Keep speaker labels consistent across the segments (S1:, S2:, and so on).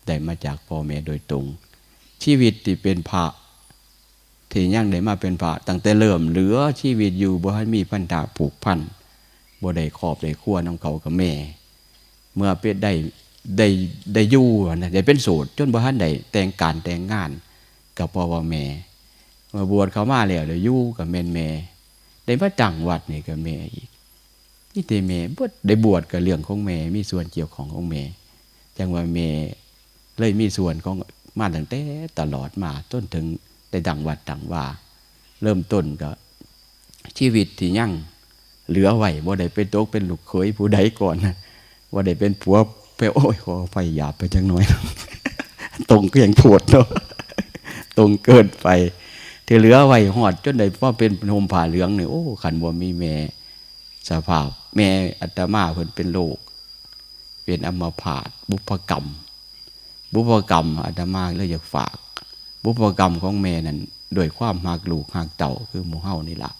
S1: ได้มาจากพ่อแม่โดยตรงชีวิตที่เป็นพระที่ยังได้มาเป็นพระตั้งแต่เริ่มเหลือชีวิตอยู่บ่ทันมีพันธะผูกพันบ่ได้ครอบได้ครัวน้ำเขากับแม่เมื่อเป็นได้อยู่นะได้เป็นโสดจนบ่ทันได้แต่งการแต่งงานกับพ่อแม่เมื่อบวชเข้ามาแล้วได้อยู่กับแม่ได้มาตั้งวัดนี่กับแม่อีกนี่แต่แม่บ่ได้บวชกับเรื่องของแม่มีส่วนเกี่ยวของแม่จังว่าแม่เลยมีส่วนของมาตั้งแต่ตลอดมาจนถึงได้ดังวัดดังว่าเริ่มต้นก็ชีวิตที่ยั่งเหลือไว้บ่ได้เป็นตกเป็นลูกเขยผู้ใดก่อนบ่ได้เป็นผัวไปโอ้ยขอไฟหยาบไปจังหน่อย ตรงก็ยังปวดเนาะ ตรงเกินไปที่เหลือไว้หอดจนได้ว่าเป็นห่มผ้าเหลืองนี่โอ้ขันบ่มีแม่สภาพแม่อาตมาเพิ่นเป็นโรคเป็นอัมพาตบุพกรรมอาตมาเลยอยากฝากบุพกรรมของแม่นั้นด้วยความหักลูกหักเต่าคือหมู่เฮานี่ล่ะ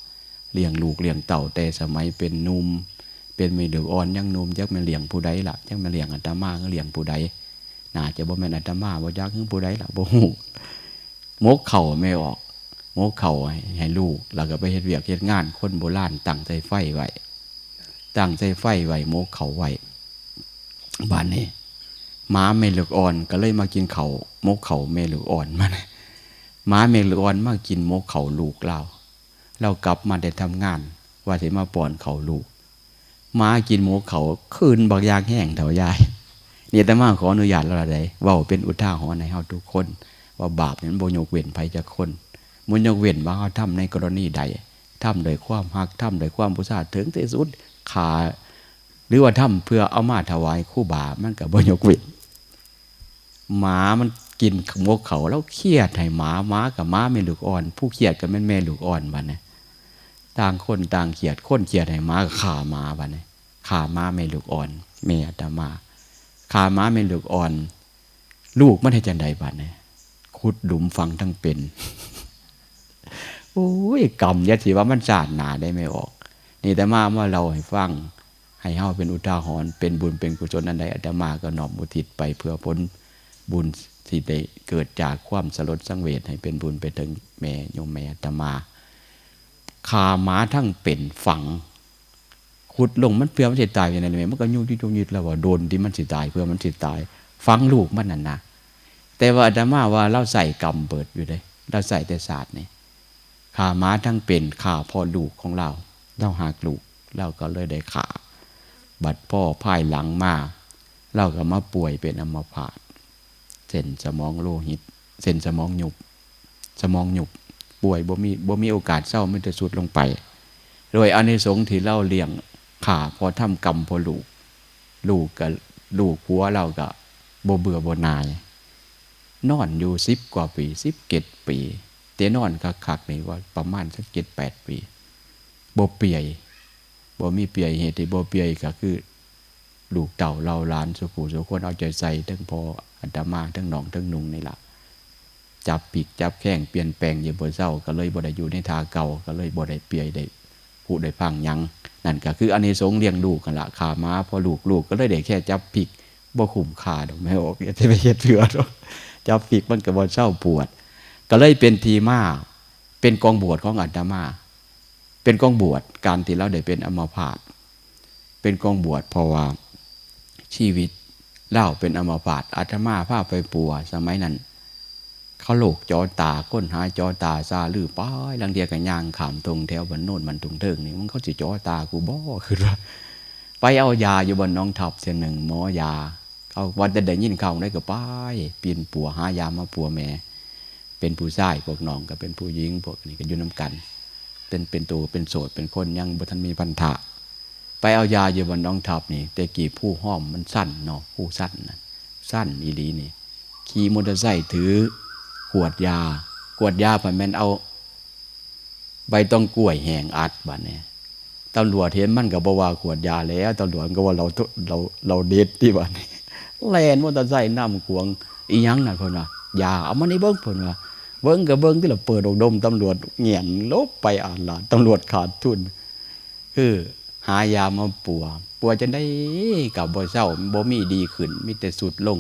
S1: เลี้ยงลูกเลี้ยงเต่าแต่สมัยเป็นหนุ่มเป็นไม่ดืออ่อนยังหนุ่มจักแม่เลี้ยงผู้ใดล่ะจักแม่เลี้ยงอาตมาก็เลี้ยงผู้ใดน่าจะบ่แม่นอาตมาบ่จักคือผู้ใดล่ะบ่ฮู้มกเข่าไม่ออกมกเข่าให้ลูกแล้วก็ไปเฮ็ดเวียกเฮ็ดงานคนโบราณตั้งใจไฟไว้มกเข่าไว้บ้านนี้หมาแม่ลูกอ่อนก็เลยมากินเข่ามกเข่าแม่ลูกอ่อนมาหมาแม่ลูกอ่อนมากินมกเข่าลูกเรากลับมาได้ทำงานว่าสิมาป้อนเข่าลูกหมากินมกเข่าคืนบักยางแห้งเถายายนี่แต่มาขออนุญาตเราได้เว้าเป็นอุทาหรณ์ให้เฮาทุกคนว่าบาปนั้นบ่ยกเว้นไผจักคนมันยกเว้นว่าเฮาทำในกรณีใดทำโดยความฮักทำโดยความพุทธาถึงที่สุดขาหรือว่าทำเพื่อเอามาถวายครูบามันก็บ่ยกเว้นหมามันกินมกเขาแล้วเครียดให้หมากับหมาแม่ลูกอ่อนผู้เครียดกับแม่ลูกอ่อนบัดนี้ต่างคนต่างเครียดคนเครียดให้หมาก็ฆ่าหมาบัดนี้ฆ่าหมาแม่ลูกอ่อนแม่อาตมาฆ่าหมาแม่ลูกอ่อนลูกมันให้จังไดบัดนี้ขุดหลุมฝังทั้งเป็นโอ้ยกรรมยัดสิว่ามันสาดหนาได้ไม่ออกนี่แต่มาว่าเราให้ฟังให้เฮาเป็นอุทาหรณ์เป็นบุญเป็นกุศลอันใดอาตมาก็น้อมอุทิศไปเพื่อผลบุญที่ได้เกิดจากความสลดสังเวชให้เป็นบุญไปถึงแม่โยมแม่อาตมาขาหมาทั้งเป็นฝังขุดลงมันเพื่อมันสิตายอย่างไรมันก็ยุ่งยึดแล้วว่าโดนที่มันสิตายเพื่อมันสิตายฝังลูกมันนั่นนะแต่ว่าอาตมาว่าเราใส่กรรมเปิดอยู่เลยเราใส่แต่ศาสตร์นี่ขาหมาทั้งเป็นขาพ่อลูกของเราหากลูกเราก็เลยได้ขาบัดพ่อพ่ายหลังมาเราก็มาป่วยเป็นอัมพาตเส้นสมองโลหิตเส้นสมองหยุบป่วยบ่มีโอกาสเศร้ามันจะสุดลงไปโดยอานิสงส์ที่เราเลี้ยงขาพอทำกรรมพอกับลูกผัวเราก็บ่เบื่อบ่นายนอนอยู่10 กว่าปี17 ปีแต่นอนคักๆนี่ว่าประมาณสัก7-8 ปีบ่เปียบ่มีเปียเหตุที่บ่เปียก็คือลูกเต่าเราหลานสุขุสุคนเอาใจใส่ทั้งพออาตมาทั้งน้องทั้งนุ่งนี่ล่ะจับปีกจับแข้งเปลี่ยนแปลงอยู่บ่เศร้าก็เลยบ่ได้อยู่ในท่าเก่าก็เลยบ่ได้เปียได้ผู้ได้พังยังนั่นก็คืออานิสงส์เลี้ยงลูกกันละขาม้าพอลูกก็เลยได้แค่จับปีกบ่คุ้มค่าดอกแม่ออกอย่าไปเฮ็ดเถื่อดอกจับปีกมันก็บ่เศร้าปวดก็เลยเป็นทีมาเป็นกองบวชของอาตมาเป็นกองบวชการที่เราได้เป็นอัมพาตเป็นกองบวชเพราะว่าชีวิตเล่าเป็นอัมพาตอาตมาพาไปปัวสมัยนั้นเขาโลกจอตาก้นหายจอตาซาลือป้ายลังเดียกันย่างขามตรงแถวบนโน่นมันตรงเทิงนี่มันเขาสิจอตากูบ่คือว่าไปเอายาอยู่บนน้องทับเส้นหนึ่งหมอยาเขาวันแต่ได้ยินเขาได้ก็ป้ายปีนปัวหายามาปัวแม่เป็นผู้ชายพวกน้องก็เป็นผู้หญิงพวกนี้ก็อยู่น้ำกันเป็นตัวเป็นโสดเป็นคนยังบ่ทันมีพันธะไปเอายาอยู่บนน้องทับนี่แต่กี่ผู้ห้อมมันสั้นเนาะผู้สั้นนะสั้นอีหลีนี่ขี่มอเตอร์ไซค์ถือขวดยผ่านแม่นเอาใบต้องกล้วยแห้งอัดบัดนี้ตำรวจเห็นมันก็บ่ว่าขวดยาแล้วตำรวจก็ว่าเราเด็ดที่บัดนี้แล่นมอเตอร์ไซค์นำขวงอีหยังน่ะเพิ่นว่ายาเอามานี่เบิ่งเพิ่นว่าเบิ่งก็เบิ่งที่เราเปิดดมตำรวจเงียนลบไปอ่านล่ะตำรวจขาดทุนคือหายามาปัวจังได้ก็บ่เศร้าบ่มีดีขึ้นมีแต่สุดลง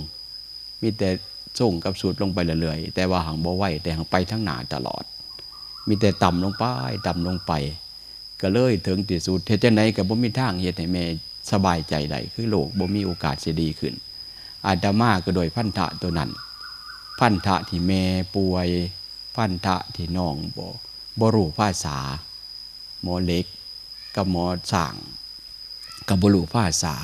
S1: มีแต่ส่งกับสุดลงไปเรื่อยๆแต่ว่าหังบ่ไหวแต่หังไปทั้งหนาตลอดมีแต่ต่ำลงไปต่ำลงไปก็เลยถึงที่สุดเฮ็ดจังไดก็บ่มีทางเฮ็ดให้แม่สบายใจได้คือโลกบ่มีโอกาสสิดีขึ้นอาตมาก็โดยพันธะตัวนั้นพันธะที่แม่ป่วยพันธะที่น้องบ่รู้ภาษาหมอเล็กกับหมอสร้างกับบ่รู้ภาษา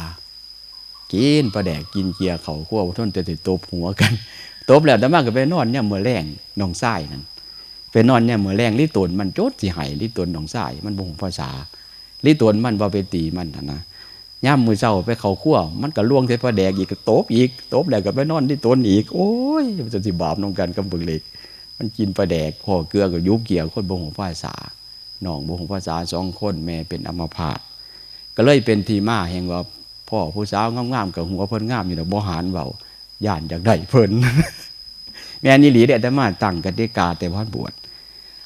S1: กินปลาแดกกินเกียเขาคั่วทนแต่ติดตบหัวกันตบแล้วอาตมาก็ไปนอนเนี่ยมื้อแรงน้องชายนั่นไปนอนเนี่ยมื้อแรงลิตนมันโจดสิให้ลิตนน้องชายมันบ่ฮู้ภาษาลิตนมันบ่ไปตีมันนะย่ามมื้อเช้าไปเข้าครัวมันก็ล่วงใส่ปลาแดกอีกก็ตบอีกตบแล้วก็ไปนอนลิตนอีกโอ้ยมันจะสิบาปนำกันกับบึกเล็กมันกินปลาแดกพ่อเกลือก็ยุบเกี่ยวคนบ่ฮู้ภาษาน้องบ่ฮู้ภาษา2คนแม่เป็นอัมพาตก็เลยเป็นที่มาแห่งว่าพ่อผู้สาวงามๆกับหัวเพิ่นงามอยู่ดอกบ่หารเว้าย่านอยากได้เพิ่น แม่นอีหลีเด้อาตมาตั้งกติกาแต่ว่าบวช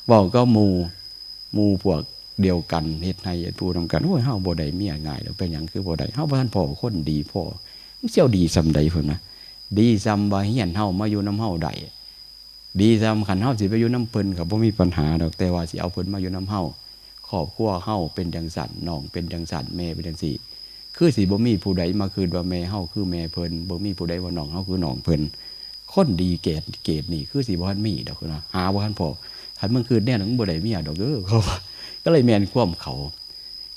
S1: เว้าก็หมู่พวกเดียวกันเฮ็ดให้ผู้นำกันโอ้ยเฮาบ่ได้เมียง่ายแล้วเป็นหยังคือบ่ได้เฮาบ่ทันพ่อคนดีพ่อมันเสี่ยวดีซำใดเพิ่นนะดีซำว่าเฮียนเฮามาอยู่นำเฮาได้ดีซำคันเฮาสิไปอยู่นำเพิ่นก็บ่มีปัญหาดอกแต่ว่าสิเอาเพิ่นมาอยู่นำเฮาครอบครัวเฮาเป็นจังซั่นน้องเป็นจังซั่นแม่เป็นจังซี่คือสิบ่มีผู้ใดมาคืนว่าแม่เฮาคือแม่เพิ่นบ่มีผู้ใดว่าน้องเฮาคือน้องเพิ่นคนดีเกรดนี่คือสิบ่ทันมีดอกนะหาบ่ทันพอคันมึงคืนแน่มึงบ่ได้เมียดอกเขาก็เลยแม่นความเขา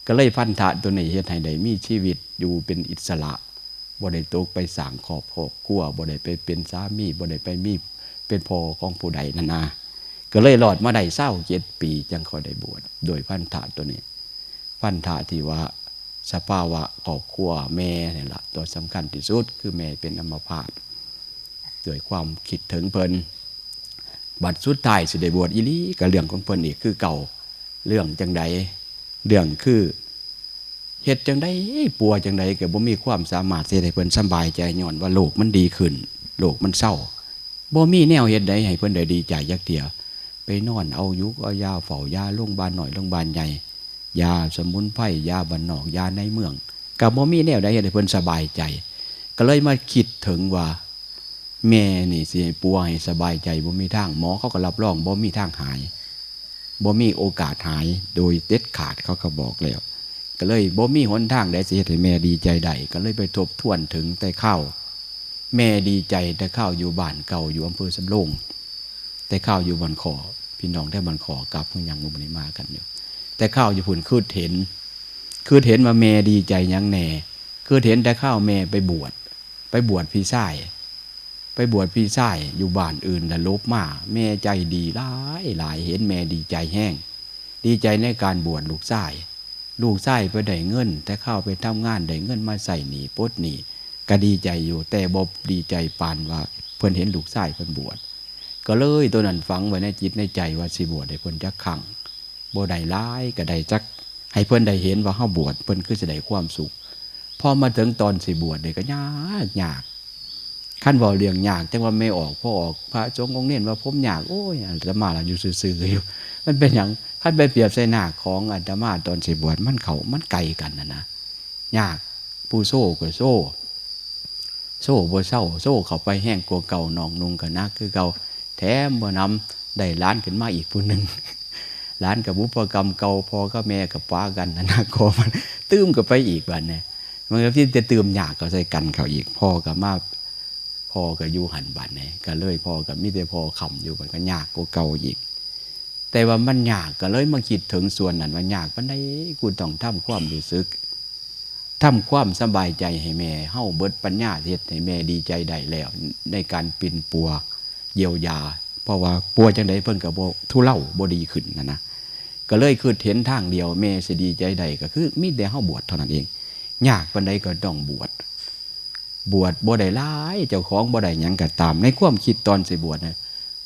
S1: ก็เลยพันธะตัวนี้เฮ็ดให้ได้มีชีวิตอยู่เป็นอิสระบ่ได้ตกไปสร้างครอบครัวบ่ได้ไปเป็นสามีบ่ได้ไปมีเป็นพ่อของผู้ใดนั่นนะก็เลยรอดมาได้27 ปีจังค่อยได้บวชโดยพันธะตัวนี้พันธะที่ว่าสภาวะครอบครัวแม่นี่ล่ะตัวสำคัญที่สุดคือแม่เป็นอัมพาตด้วยความคิดถึงเพิ่นบัดสุดท้ายสิได้บวชอีหลีก็เรื่องของเพิ่นอีกคือเก่าเรื่องจังใดเรื่องคือเฮ็ดจังใดปัวจังใดก็บ่มีความสามารถสิให้เพิ่นสบายใจย้อนว่าโลกมันดีขึ้นโลกมันเศร้าบ่มีแนวเฮ็ดใดให้เพิ่นได้ดีใจจักเที่ยไปนอนเอายุกเอายาเฝ้ายาโรงพยาบาลน้อยโรงพยาบาลใหญ่ยาสมุนไพรยาบ้านนอกยาในเมืองก็บ่มีแนวใดเฮ็ดให้เพิ่นสบายใจก็เลยมาคิดถึงว่าแม่นี่สิให้ปัวให้สบายใจบ่มีทางหมอเขาก็รับรองบ่มีทางหายบ่มีโอกาสหายโดยเด็ดขาดเขาก็บอกแล้วก็เลยบ่มีหนทางใดสิเฮ็ดให้แม่ดีใจได้ก็เลยไปทบทวนถึงแต่ข้าวแม่ดีใจแต่ข้าวอยู่บ้านเก่าอยู่อำเภอสำโรงแต่ข้าวอยู่บ้านขอพี่น้องได้บ้านขอกลับเพิ่นยังบ่ได้มากันอยู่แต่ข้าวอยู่พุ่นคือเห็นว่าแม่ดีใจยังแน่คือเห็นแต่ข้าวแม่ไปบวชพี่ชายไปบวชพี่ชายอยู่บ้านอื่นแล้วลบมาแม่ใจดีหลายเห็นแม่ดีใจแห้งดีใจในการบวชลูกชายไปได้เงินแต่เข้าไปทำงานได้เงินมาใส่หนีปดหนีก็ดีใจอยู่แต่บ่ดีใจปานว่าเพิ่นเห็นลูกชายเพิ่นบวชก็เลยตัวนั้นฝังไว้ในจิตในใจว่าสิบวชให้เพิ่นจักครั้งบ่ได้หลายก็ได้จักให้เพิ่นได้เห็นว่าเฮาบวชเพิ่นคือสิได้ความสุขพอมาถึงตอนสิบวชนี่ก็ยากขั้นบ่เรื่องยากจังว่าไม่ออกพอออกพระสงฆ์องค์เน้นว่าผมยากโอ้ยอาตมาล่ะอยู่ซื่อๆอยู่มันเป็นหยังขั้นไปเปรียบใส่หน้าของอาตมาตอนสิบวชมันไกลกันนะยากผู้โซ่ก็โซ่บ่เศร้าโซ่เข้าไปแห้งกว่าเก่าหนองนุงกันนักคือเก่าแถมบ่นำได้ล้านขึ้นมาอีกผู้หนึ่งล้านกับบุพกรรมเก่าพอก็แม่กับป้ากันนะก็มันตื้มกับไปอีกบัดเนี่ยมันก็ที่จะตื้มยากก็ใส่กันเขาอีกพ่อกับมาพ่อก็อยู่หันบัดเนี่ยก็เลยพ่อกับมิแต่พ่อขำอยู่มันก็ยากกว่าเก่าอีกแต่ว่ามันยากก็เลยมาคิดถึงส่วนนั้นว่ายากปานใดกูต้องทำความรู้สึกทำความสบายใจให้แม่เฮาเบิดปัญญาเฮ็ดให้แม่ดีใจได้แล้วในการปิ่นปัวเยียวยาเพราะว่าปัวจังไดเพิ่นก็บ่ทุเลาบ่ดีขึ้นนะก็เลยคือเห็นทางเดียวแม่สิดีใจได้ก็คือมีแต่เฮาบวชเท่านั้นเองยากปานใดก็ต้องบวชบ่ได้หลายเจ้าของบ่ได้หยังก็ตามในความคิดตอนสิบวชนะ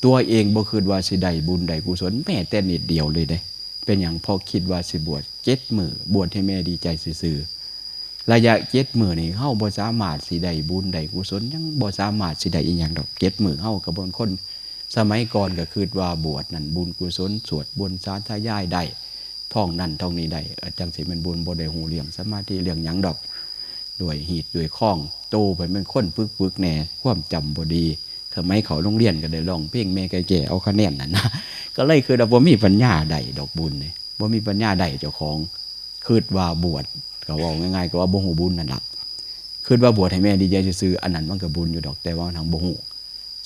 S1: ตัวเองบ่คิดว่าสิได้บุญได้กุศลแม้แต่นิดเดียวเลยเด้เป็นหยังพอคิดว่าสิบวช7 มื้อบวชให้แม่ดีใจซื่อๆระยะ7 มื้อนี่เฮาบ่สามารถสิได้บุญได้กุศลยังบ่สามารถสิได้อีหยังดอก7 มื้อเฮาก็บ่คนสมัยก่อนก็คิดว่าบวชนั่นบุญกุศลสวดบนสาธยายได้ท่องนั่นท่องนี้ได้จังสิมันบุญบ่ได้ฮู้เรื่องสมาธิเรื่องหยังดอก ด้วยหีดด้วยข้องโตไปเป็นคนปึกๆแน่ความจำบ่ดีทำไมเขาโรงเรียนก็ได้ร้องเพลงแม่แก่ๆเอาคะแนนนั่นนะก็เลยคือเราบ่มีปัญญาใดดอกบุญนี่บ่มีปัญญาใดเจ้าของคิดว่าบวชก็ว่าง่ายๆก็ว่าบ่ฮู้บุญนั่นล่ะคิดว่าบวชให้แม่ดีใจซื่อๆอันนั้นมันก็บุญอยู่ดอกแต่ว่าทางบ่ฮู้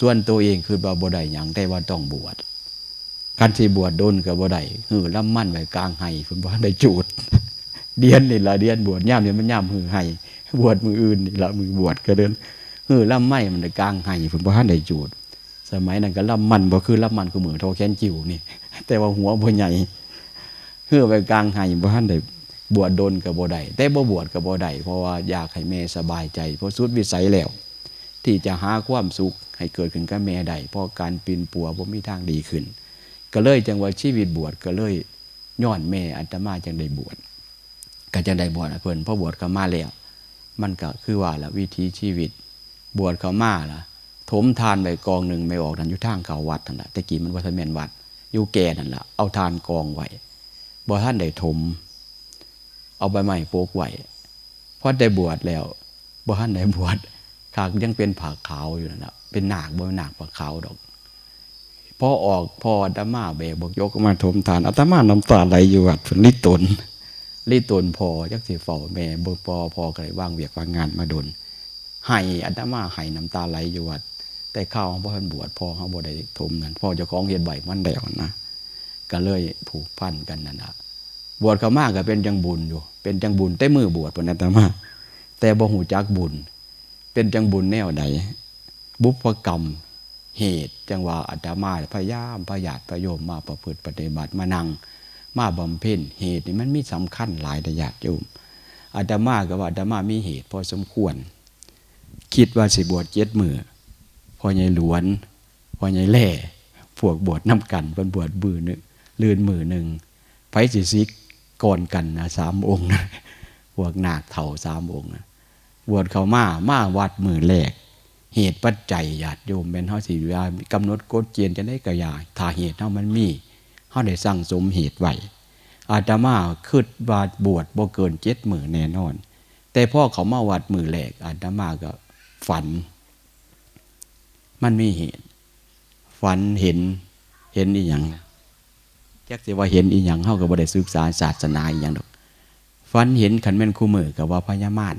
S1: ส่วนตัวเองคิดว่าบ่ได้หยังแต่ว่าต้องบวชการสิบวชโดนก็บ่ได้หือลำมั่นไว้กลางไห้เพิ่นบ่ได้จูดเดือนนี่ล่ะเดือนบวชยามนี่มันยามหือไห้บวชมื้ออื่นนี่ล่ะมื้อบวชก็เดินหือลำไม้มันได้กลางไห้เพิ่นบ่ทันได้จูดสมัยนั้นก็ลำมันบ่คือลำมันคือมือโทแขนจิ๋วนี่แต่ว่าหัวบ่ใหญ่หือไว้กลางไห้บ่ทันได้บวชโดนก็บ่ได้แต่บ่บวชก็บ่ได้เพราะว่าอยากให้แม่สบายใจเพราะสุดวิสัยแล้วที่จะหาความสุขให้เกิดขึ้นกับแม่ได้เพราะการปีนปัวบ่มีทางดีขึ้นก็เลยจังว่าชีวิตบวชก็เลยย้อนแม่อาตมาจังได้บวชก็จังได้บวชเพิ่นพอบวชเข้ามาแล้วมันก็คือว่าละวิถีชีวิตบวชเข้ามาล่ะถมทานไว้กองหนึ่งไม่ออกนั่นอยู่ทางเข้าวัดนั่นแหละแต่กี้มันบ่ทันแม่นวัดอยู่แก่นั่นล่ะเอาทานกองไว้บ่ทันได้ถมเอาใบไม้โปกไว้พอได้บวชแล้วบ่ทันได้บวชขากยังเป็นผ้าขาวอยู่นั่นล่ะเป็นนาคบ่เป็นนาคผ้าขาวดอกพอออกพออาตมาแบกบกยกมาถมทานอาตมาน้ำตาไหลอยู่วัดเพิ่นลิตนพอจักสิเฝ้าแม่บ่พอก็เลยว่างเวียกว่างงานมาดนให้อาตมาให้น้ำตาไหลอยู่วัดแต่ข้าวของพ่อท่านบวชพ่อเขาบ่ได้ถมนั่นพ่อเจ้าของเฮ็ดใบมันแล้วนะก็เลยผูกพันกันนั่นน่ะบวชเข้ามาก็เป็นจังบุญอยู่เป็นจังบุญแต่มือบวชพุ่นอาตมาแต่บ่ฮู้จักบุญเป็นจังบุญแนวใดบุพกรรมเหตุจังว่าอาตมาพยายามพยาธิพยมมาประพฤติปฏิบัติมานั่งมาบำเพ็ญเหตุนี่มันมีสำคัญหลายญาติโยมอาตมาก็ว่าอาตมามีเหตุพอสมควรคิดว่าสิบวช7 มื้อพ่อใหญ่หลวนพ่อใหญ่แหล่พวกบวชน้ำกันเพิ่นบวชมื้อนึงลื่นมื้อนึงไผสิซิกก่อนกันนะ3 องค์นะพวกนาคเฒ่า3 องค์นะบวชเข้ามาวัดมื้อแรกเหตุปัจจัยญาติโยมแม่นเฮาสิว่ากำหนดกฎเกณฑ์จะได้ก็อย่าถ้าเหตุเฮามันมีเฮาได้สั่งสมเหตุไว้อาตมาคิดว่าบวชบ่เกิน7 มื้อแน่นอนแต่พอเขามาวัดมื้อแรกอาตมาก็ฝันมันมีเหตุฝันเห็นอีหยังจักสิว่าเห็นอีหยังเฮาก็บ่ได้ศึกษาศาสนาอีหยังดอกฝันเห็นคันแม่นคู่มือก็ว่าพญามาร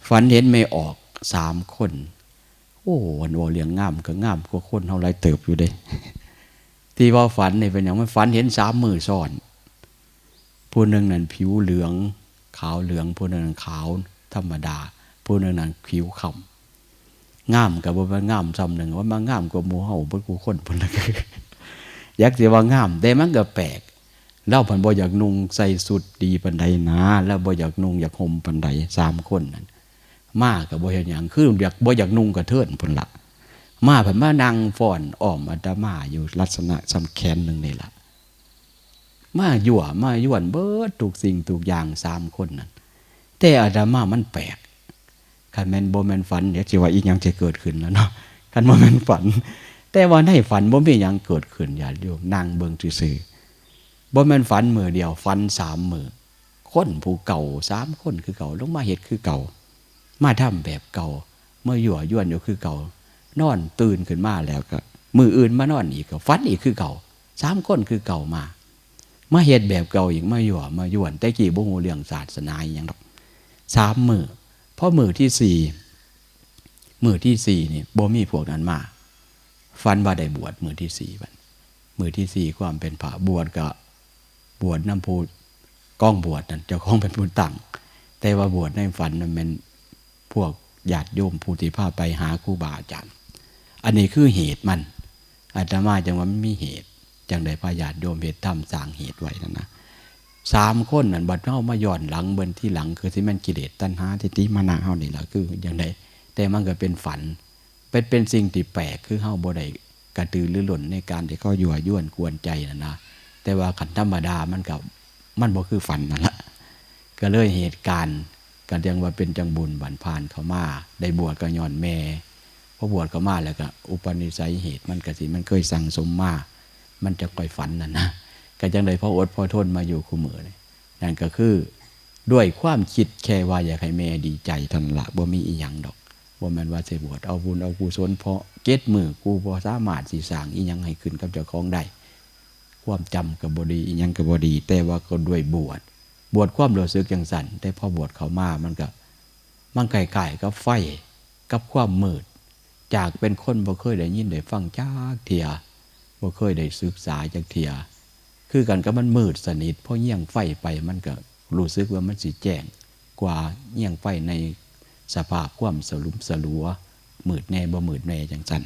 S1: ฝันเห็นไม่ออก3 คนโอ้วันว่าเลี้ยงงามก็งามกว่าคนเฮาหลายเติบอยู่เด้ ที่ว่าฝันนี่เป็นอย่างมันฝันเห็น3 มื้อซ้อนผู้หนึ่งนั่นผิวเหลืองขาวเหลืองผู้หนึ่งขาวธรรมดาผู้หนึ่งนั่นผิวขำงามกับบ่งามซ้ำหนึ่งว่ามางามกว่าหมู่เฮาเพิ่นกูคนเพิ่นละคืออยากสิว่างามแต่มันก็แปลกเราเพิ่นบ่อยากนุ่งใส่สุดดีปานใดนะแล้วบ่อยากนุ่งอยากห่มปานใด3 คนนั่นมาก็บ่เฮ็ดหยังคืออยากบ่อยากนุ่งกระเทินเพิ่นล่ะมาเพิ่นมานั่งฟ้อนอ้อมอาตมาอยู่ลักษณะสำแขนนึงนี่ล่ะมายั่วมาย้วนเบิดทุกสิ่งทุกอย่าง3 คนนั่นแต่อาตมามันแปลกคันแม่นบ่แม่นฝันเดี๋ยวสิว่าอีหยังจะเกิดขึ้นแล้วเนาะคันบ่แม่นฝันแต่ว่าในฝันบ่มีหยังเกิดขึ้นญาติโยมนั่งเบิ่งซื่อๆบ่แม่นฝันมื้อเดียวฝัน3 มื้อคนผู้เก่า3 คนคือเก่าลงมาเฮ็ดคือเก่ามาทำแบบเก่าเมื่อยั่วย้วนอยู่คือเก่านอนตื่นขึ้นมาแล้วก็มื้ออื่นมานอนอีกก็ฝันอีกคือเก่า3 คนคือเก่ามาเฮ็ดแบบเก่าอีกมายั่วมาย้วนแต่กี้บ่ฮู้เรื่องศาสนาอีหยังดอก3 มื้อพอมื้อที่4นี่บ่มีพวกนั้นมาฝันว่าได้บวชมื้อที่4บัดมื้อที่4ความเป็นพระบวชก็บวชนำผู้กองบวชนั่นเจ้าของเป็นผู้ตั้งแต่ว่าบวชในฝันนั้นแม่นพวกญาติโยมผู้ที่พาไปหาครูบาอาจารย์อันนี้คือเหตุมันอาตมาจังว่ามันมีเหตุจังได้พาญาติโยมเฮ็ดทำสร้างเหตุไว้นั่นนะ3 คนนั่นบัดเฮามาย้อนหลังเบิ่นที่หลังคือสิแม่นกิเลสตัณหาทิฏฐิมานะเฮานี่ล่ะคือจังได๋แต่มันก็เป็นฝันเป็นสิ่งที่แปลกคือเฮาบ่ได้กระตือรือร้นในการที่เขายั่วย้วนกวนใจนั่นนะแต่ว่าขันธรรมดามันบ่คือฝันนั่นล่ะก็เลยเหตุการณ์ก็ยังว่าเป็นจังบุญบันผ่านเข้ามาได้บวชก็ย้อนแม่พอบวชเข้ามาแล้วก็อุปนิสัยเหตุมันก็สิมันเคยสั่งสมมามันจะค่อยฝันนั่นนะก็จังได๋พออดพอทนมาอยู่คู่มือนี่นั่นก็คือ ด้วยความคิดแค่ว่าอยากให้แม่ดีใจเท่านั้นละบ่มีอีหยังดอกบ่แม่นว่าสิบวชเอาบุญเอากุศลเพราะเก็ดมือกูบ่สามารถสิสร้างอีหยังให้ขึ้นกับเจ้าของได้ความจำก็บ่ดีอีหยังก็บ่ดีแต่ว่าก็ด้วยบวชความรู้สึกจังสั่นแต่พอบวชเข้ามามันไกลๆกับไฟกับความมืดจากเป็นคนบ่เคยได้ยินได้ฟังจักเที่ยบ่เคยได้ศึกษาจักเที่ยคือกันกับมันมืดสนิทพอเยี่ยงไฟไปมันก็รู้สึกว่ามันสิแจ้งกว่าเยี่ยงไฟในสภาพความสลุมสลัวมืดแน่บ่มืดแน่จังซั่น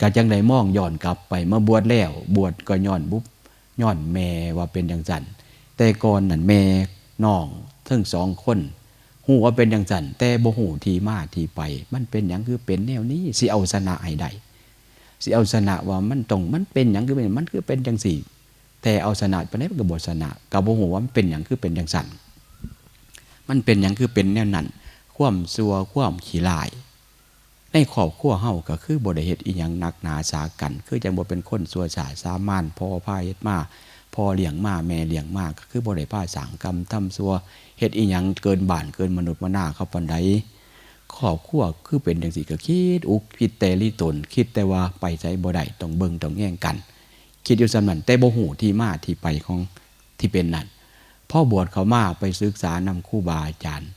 S1: ก็จังได้มองย้อนกลับไปมาบวชแล้วบวชก็ย้อนแม่ว่าเป็นจังซั่นแต่ก่อนนั่นแม่น้องทั้งสองคนฮู้ว่าเป็นจังซั่นแต่บ่ฮู้ที่มาที่ไปมันเป็นหยังคือเป็นแนวนี้สิเอาชนะให้ได้สิเอาชนะว่ามันเป็นหยังคือเป็นมันคือเป็นจังซี่แต่เอาชนะปานใดมันก็บ่ชนะก็บ่ฮู้ว่ามันเป็นหยังคือเป็นจังซั่นมันเป็นหยังคือเป็นแนวนั้นความซัวความขี้ร้ายในครอบครัวเฮาก็คือบ่ได้เฮ็ดอีหยังหนักหนาสากันคือจังบ่เป็นคนซัวฉาสามานพ่อพาเฮ็ดมาพ่อเลี้ยงมาแม่เลี้ยงมาก็คือบ่ได้พาสร้างกรรมทำซัวเฮ็ดอีหยังเกินบ้านเกินมนุษย์มนาเขาปานใดครอบครัวคือเป็นจังซี่ก็คิดอุกคิดแต่ลิตนคิดแต่ว่าไปไสบ่ได้ต้องเบิ่งต้องแย่งกันคิดอยู่ซั่นนั้นแต่บ่ฮู้ที่มาที่ไปของที่เป็นนั่นพอบวชเข้ามาไปศึกษานำครูบาอาจารย์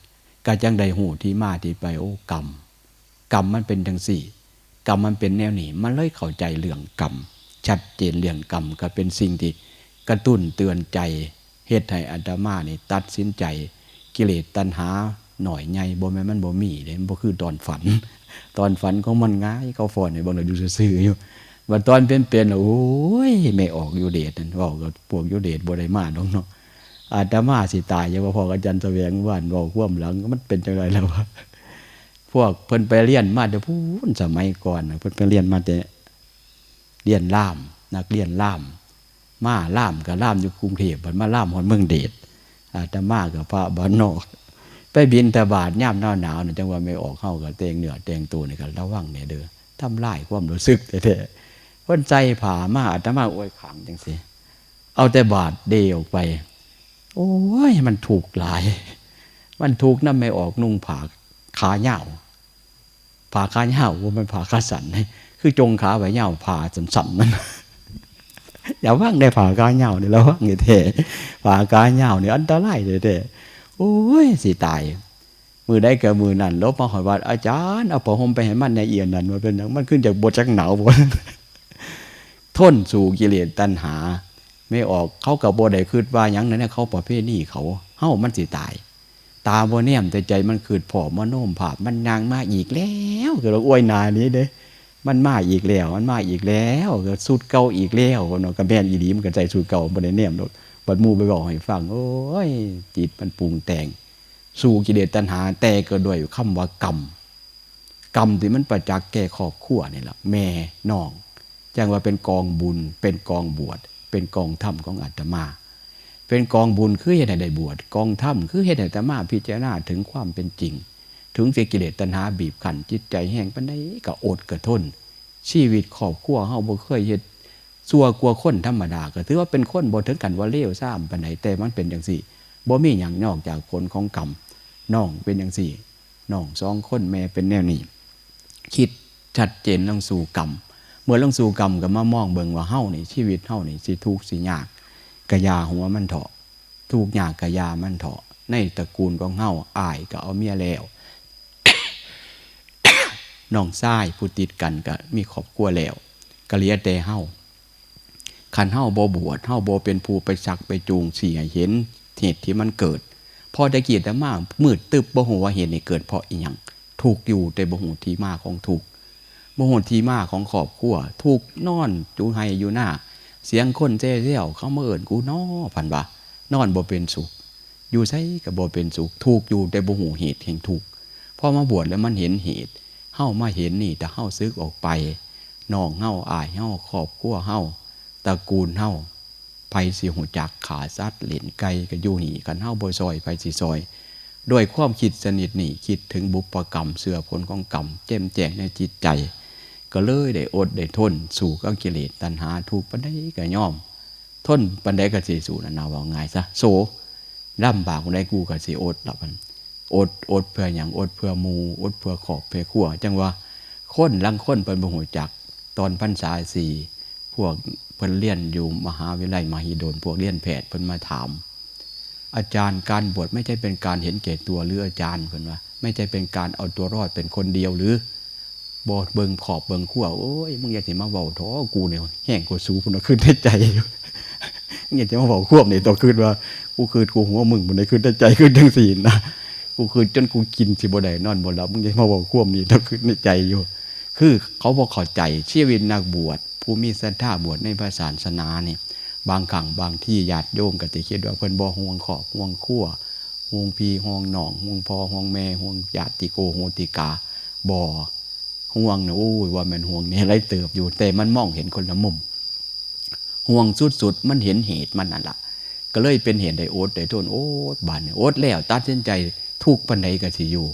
S1: ก็จังได้ฮู้ที่มาที่ไปโอ้กรรมมันเป็นจังซี่กรรมมันเป็นแนวนี้มันเลยเข้าใจเรื่องกรรมชัดเจนเรื่องกรรมก็เป็นสิ่งที่กระตุ้นเตือนใจเฮ็ดให้อาตมานี่ตัดสินใจกิเลสตัณหาหน่อยใหญ่บ่แม่นมันบ่มีเด้มันบ่คือตอนฝันของมันง่ายเขาฟ้อนให้เบิ่งแล้วอยู่ซื่อๆอยู่ว่าตอนเป็นๆโอ้ยไม่ออกอยู่เดชนั่นเว้ากับพวกอยู่เดชบ่ได้มาดอกเนาะอาตมาสิตายอย่าว่าพออาจารย์แสวงว่านเว้าความหลังมันเป็นจังไดแล้ววะพวกเพิ่นไปเรียนมาแต่พูนสมัยก่อนเพิ่นไปเรียนมาแต่เรียนล่ามนักเรียนล่ามมาล่ามกับล่ามอยู่กรุงเทพฯมาล่ามฮอดเมืองเดชอาตมากับพระบ้านนอกไปบิณฑบาตยามหนาวๆนี่จังว่าไม่ออกเฮาก็แต่งเนื้อแต่งตัวนี่ก็ระวังแน่เด้อทำลายความรู้สึกแท้ๆเพิ่นใจผามาอาตมาอวยขำจังซี่เอาแต่บาทเดออกไปโอ้ยมันถูกหลายมันถูกนำไม่ออกนุ่งผ้าขาเหย้าผ้าขาเหย้าว่ามันผ้าขาสั้นคือจงขาไว้เหย้าผ้าสั้นๆมันอย่าว่างได้ผ่ากาเหย้านี่แล้วว่างนี่แท้ผ่ากาเหย้านี่อันตรายแท้ๆโอ้ยสิตายมือได้กับมือนั่นลบมาหอยว่าอาจารย์เอาผ้าห่มไปให้มันในเอียนนั่นมาเป็นหยังมันขึ้นจากบ่จักหนาวบ่ทนสู่กิเลสตัณหาไม่ออกเขาก็บ่ได้คิดว่าหยังนั่นน่ะเขาประเภทนี้เขาเฮามันสิตายตาบ่แนมแต่ใจมันคิดพอมโนมภาพมันนางมาอีกแล้วคือเราอวยหน้านี้เด้มันมาอีกแล้วก็สูตรเก่าอีกแล้วเนาะก็แม่นอีหลีมันก็ใจสูตรเก่าบ่ได้แนมดอกบัดหมู่ไปบอกให้ฟังโอ้ยจิตมันปรุงแต่งสู่กิเลสตัณหาแต่ก็ด้วยคำว่ากรรมที่มันประจักษ์แก่ครอบครัวนี่ล่ะแม่น้องจังว่าเป็นกองบุญเป็นกองบวชเป็นกองธรรมของอาตมาเป็นกองบุญคือเฮ็ดให้ได้บวชกองธรรมคือเฮ็ดให้อาตมาพิจารณาถึงความเป็นจริงถึงสิกิเลสตัณหาบีบคั้นจิตใจแห้งปานใดก็อดก็ทนชีวิตครอบครัวเฮาบ่เคยเฮ็ดซัวกว่าคนธรรมดาก็ถือว่าเป็นคนบ่ถึงกันว่าเลวทรามปานใดแต่มันเป็นจังซี่บ่มีหยังนอกจากผลของกรรมน้องเป็นจังซี่น้องสองคนแม่เป็นแนวนี้คิดชัดเจนลงสู่กรรมเมื่อลงสู่กรรมก็มามองเบิ่งว่าเฮานี่ชีวิตเฮานี่สิทุกข์สิยากกะยาหัวมันเถาะทุกข์ยากกะยามันเถาะในตระกูลของเฮาอ้ายก็เอาเมียแล้วน้องชายผู้ติดกันก็มีครอบครัวแล้วก็เหลือแต่เฮาคันเฮาบ่บวชเฮาบ่เป็นผู้ไปชักไปจูงสิให้เห็นเหตุที่มันเกิดพอตะกี้แต่มามืดตึบบ่ฮู้ว่าเหตุนี้เกิดเพราะอีหยังทุกข์อยู่แต่บ่ฮู้ที่มาของทุกข์บ่ฮู้ที่มาของครอบครัวทุกข์นอนอยู่ให้อยู่หน้าเสียงคนแซ่ๆเขามาเอิ้นกูน้อพันว่านอนบ่เป็นสุขอยู่ไสก็บ่เป็นสุขทุกข์อยู่แต่บ่ฮู้เหตุแห่งทุกข์พอมาบวชแล้วมันเห็นเหตุเฮามาเห็นนี่แต่เฮาซึกออกไปน้องเฮาอ้ายเฮาครอบครัวเฮาตระกูลเฮาไผสิฮู้จักขาสัตว์เล่นไก่ก็อยู่นี่คันเฮาบ่ซอยไผสิซอยด้วยความคิดสนิทนี่คิดถึงบุพกรรมเสื่อผลของกรรมแจ่มแจ้งในจิตใจก็เลยได้อดได้ทนสู้กับกิเลสตัณหาทุกข์ปานใดก็ยอมทนปานใดก็สิสู้นั่นน่ะว่าง่ายซะโส ลำบากคนใดกูก็สิอดละมันอดเพื่ออย่างอดเพื่อหมู่อดเพื่อขอบเพื่อขั้วจังว่าคนลังคนเป็นบ่ฮู้จักตอนพรรษา4พวกเพิ่นเรียนอยู่มหาวิทยาลัยมหิดลพวกเรียนแพทย์เพิ่นมาถามอาจารย์การบวชไม่ใช่เป็นการเห็นแก่ตัวหรืออาจารย์เพิ่นว่าไม่ใช่เป็นการเอาตัวรอดเป็นคนเดียวหรือบ่เบิ่งขอบเบิ่งขั้วโอ้ยมึงอย่าสิมาเว้าท้อกูเนี่ยแห้งกว่าสูพุ่นขึ้นในใจอยู่มึงอย่าสิมาเว้าควบนี่ต่อคืนว่ากูคืนกูหัวมึงบ่ได้คืนในใจคืนจังซี่นะกูคืนจนกูกินสิบ่ได้นอนบ่หลับมึงอย่ามาเว้าควบนี่ต่อคืนในใจอยู่คือเขาบ่เข้าใจชีวิตนักบวชผู้มีศรัทธาบวชในพระศาสนานี่บางครั้งบางที่ญาติโยมก็สิคิดว่าเพิ่นบ่ห่วงขอบห่วงขั้วห่วงพี่ห่วงน้องห่วงพ่อห่วงแม่ห่วงญาติโกโหติกาบ่ห่วงนะโอ้ยว่ามันห่วงนี่ไรเติบอยู่แต่มันมองเห็นคนละมุมห่วงสุดๆมันเห็นเหตุมันนั่นล่ะก็เลยเป็นเหตุได้โอดได้ทนโอ๊ตบาดเนี่ยโอดแล้วตัดสินใจทุกปานใดก็สิอยู่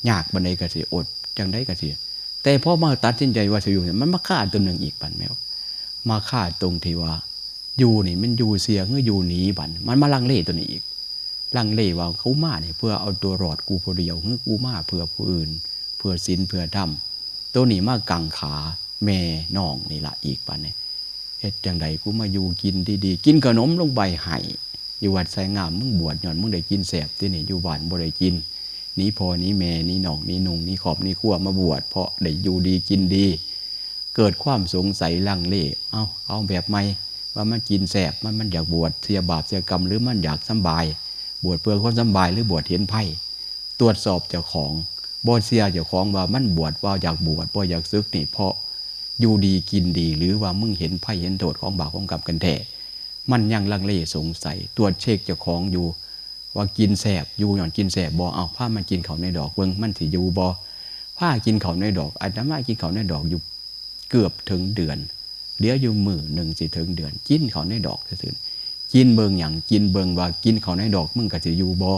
S1: ยากปานใดก็สิอดจังได๋ก็สิแต่พอมาตัดสินใจว่าสิอยู่เนี่ยมันมาฆ่าตัวนึงอีกปันแมวมาฆ่าตรงที่ว่าอยู่นี่มันอยู่เสียคืออยู่หนีบัดมันมาลังเลตัวนี้อีกลังเลว่าเขามาเนี่ยเพื่อเอาตัวรอดกูผู้เดียวคือกูมาเพื่อผู้อื่นเพื่อศีลเพื่อธรรมตัวนี้มากังขาแม่น้องนี่ละอีกปานนี้เฮ็ดจังใดกูมาอยู่กินดีๆกินขนมลงไปให้อยู่วัดไสงามมึงบวชย้อนมึงได้กินแซ่บที่นี่อยู่บ้านบ่ได้กินนี้พ่อนี้แม่นี้น้องนี้นุ่งนี้ขอบนี้ขั้วมาบวชเพราะได้อยู่ดีกินดีเกิดความสงสัยลังเลเอาแบบใหม่ว่ามันกินแซ่บมันอยากบวชเสียบาปเสียกรรมหรือมันอยากสบายบวชเพื่อความสบายหรือบวชเห็นไพ่ตรวจสอบเจ้าของบ่เสียเจ้าของว่ามันบวชว่าอยากบวชบ่อยากซึกนี่เพราะอยู่ดีกินดีหรือว่ามึงเห็นไพ่เห็นโทษของบาปของกรรมกันแท้มันยังลังเลสงสัยตรวจเช็คเจ้าของอยู่ว่ากินแสบอยู่หย่อนกินแสบบ่เอาผ้ามันกินเขาในดอกเบิ่งมันสิอยู่บ่ผ้ากินเขาในดอกอาจจะมากินเขาในดอกอยู่เกือบถึงเดือนเหลืออยู่มื้อนึงสิถึงเดือนกินเขาในดอกซื่อๆกินเบิ่งหยังกินเบิ่งว่ากินเขาในดอกมึงก็สิอยู่บ่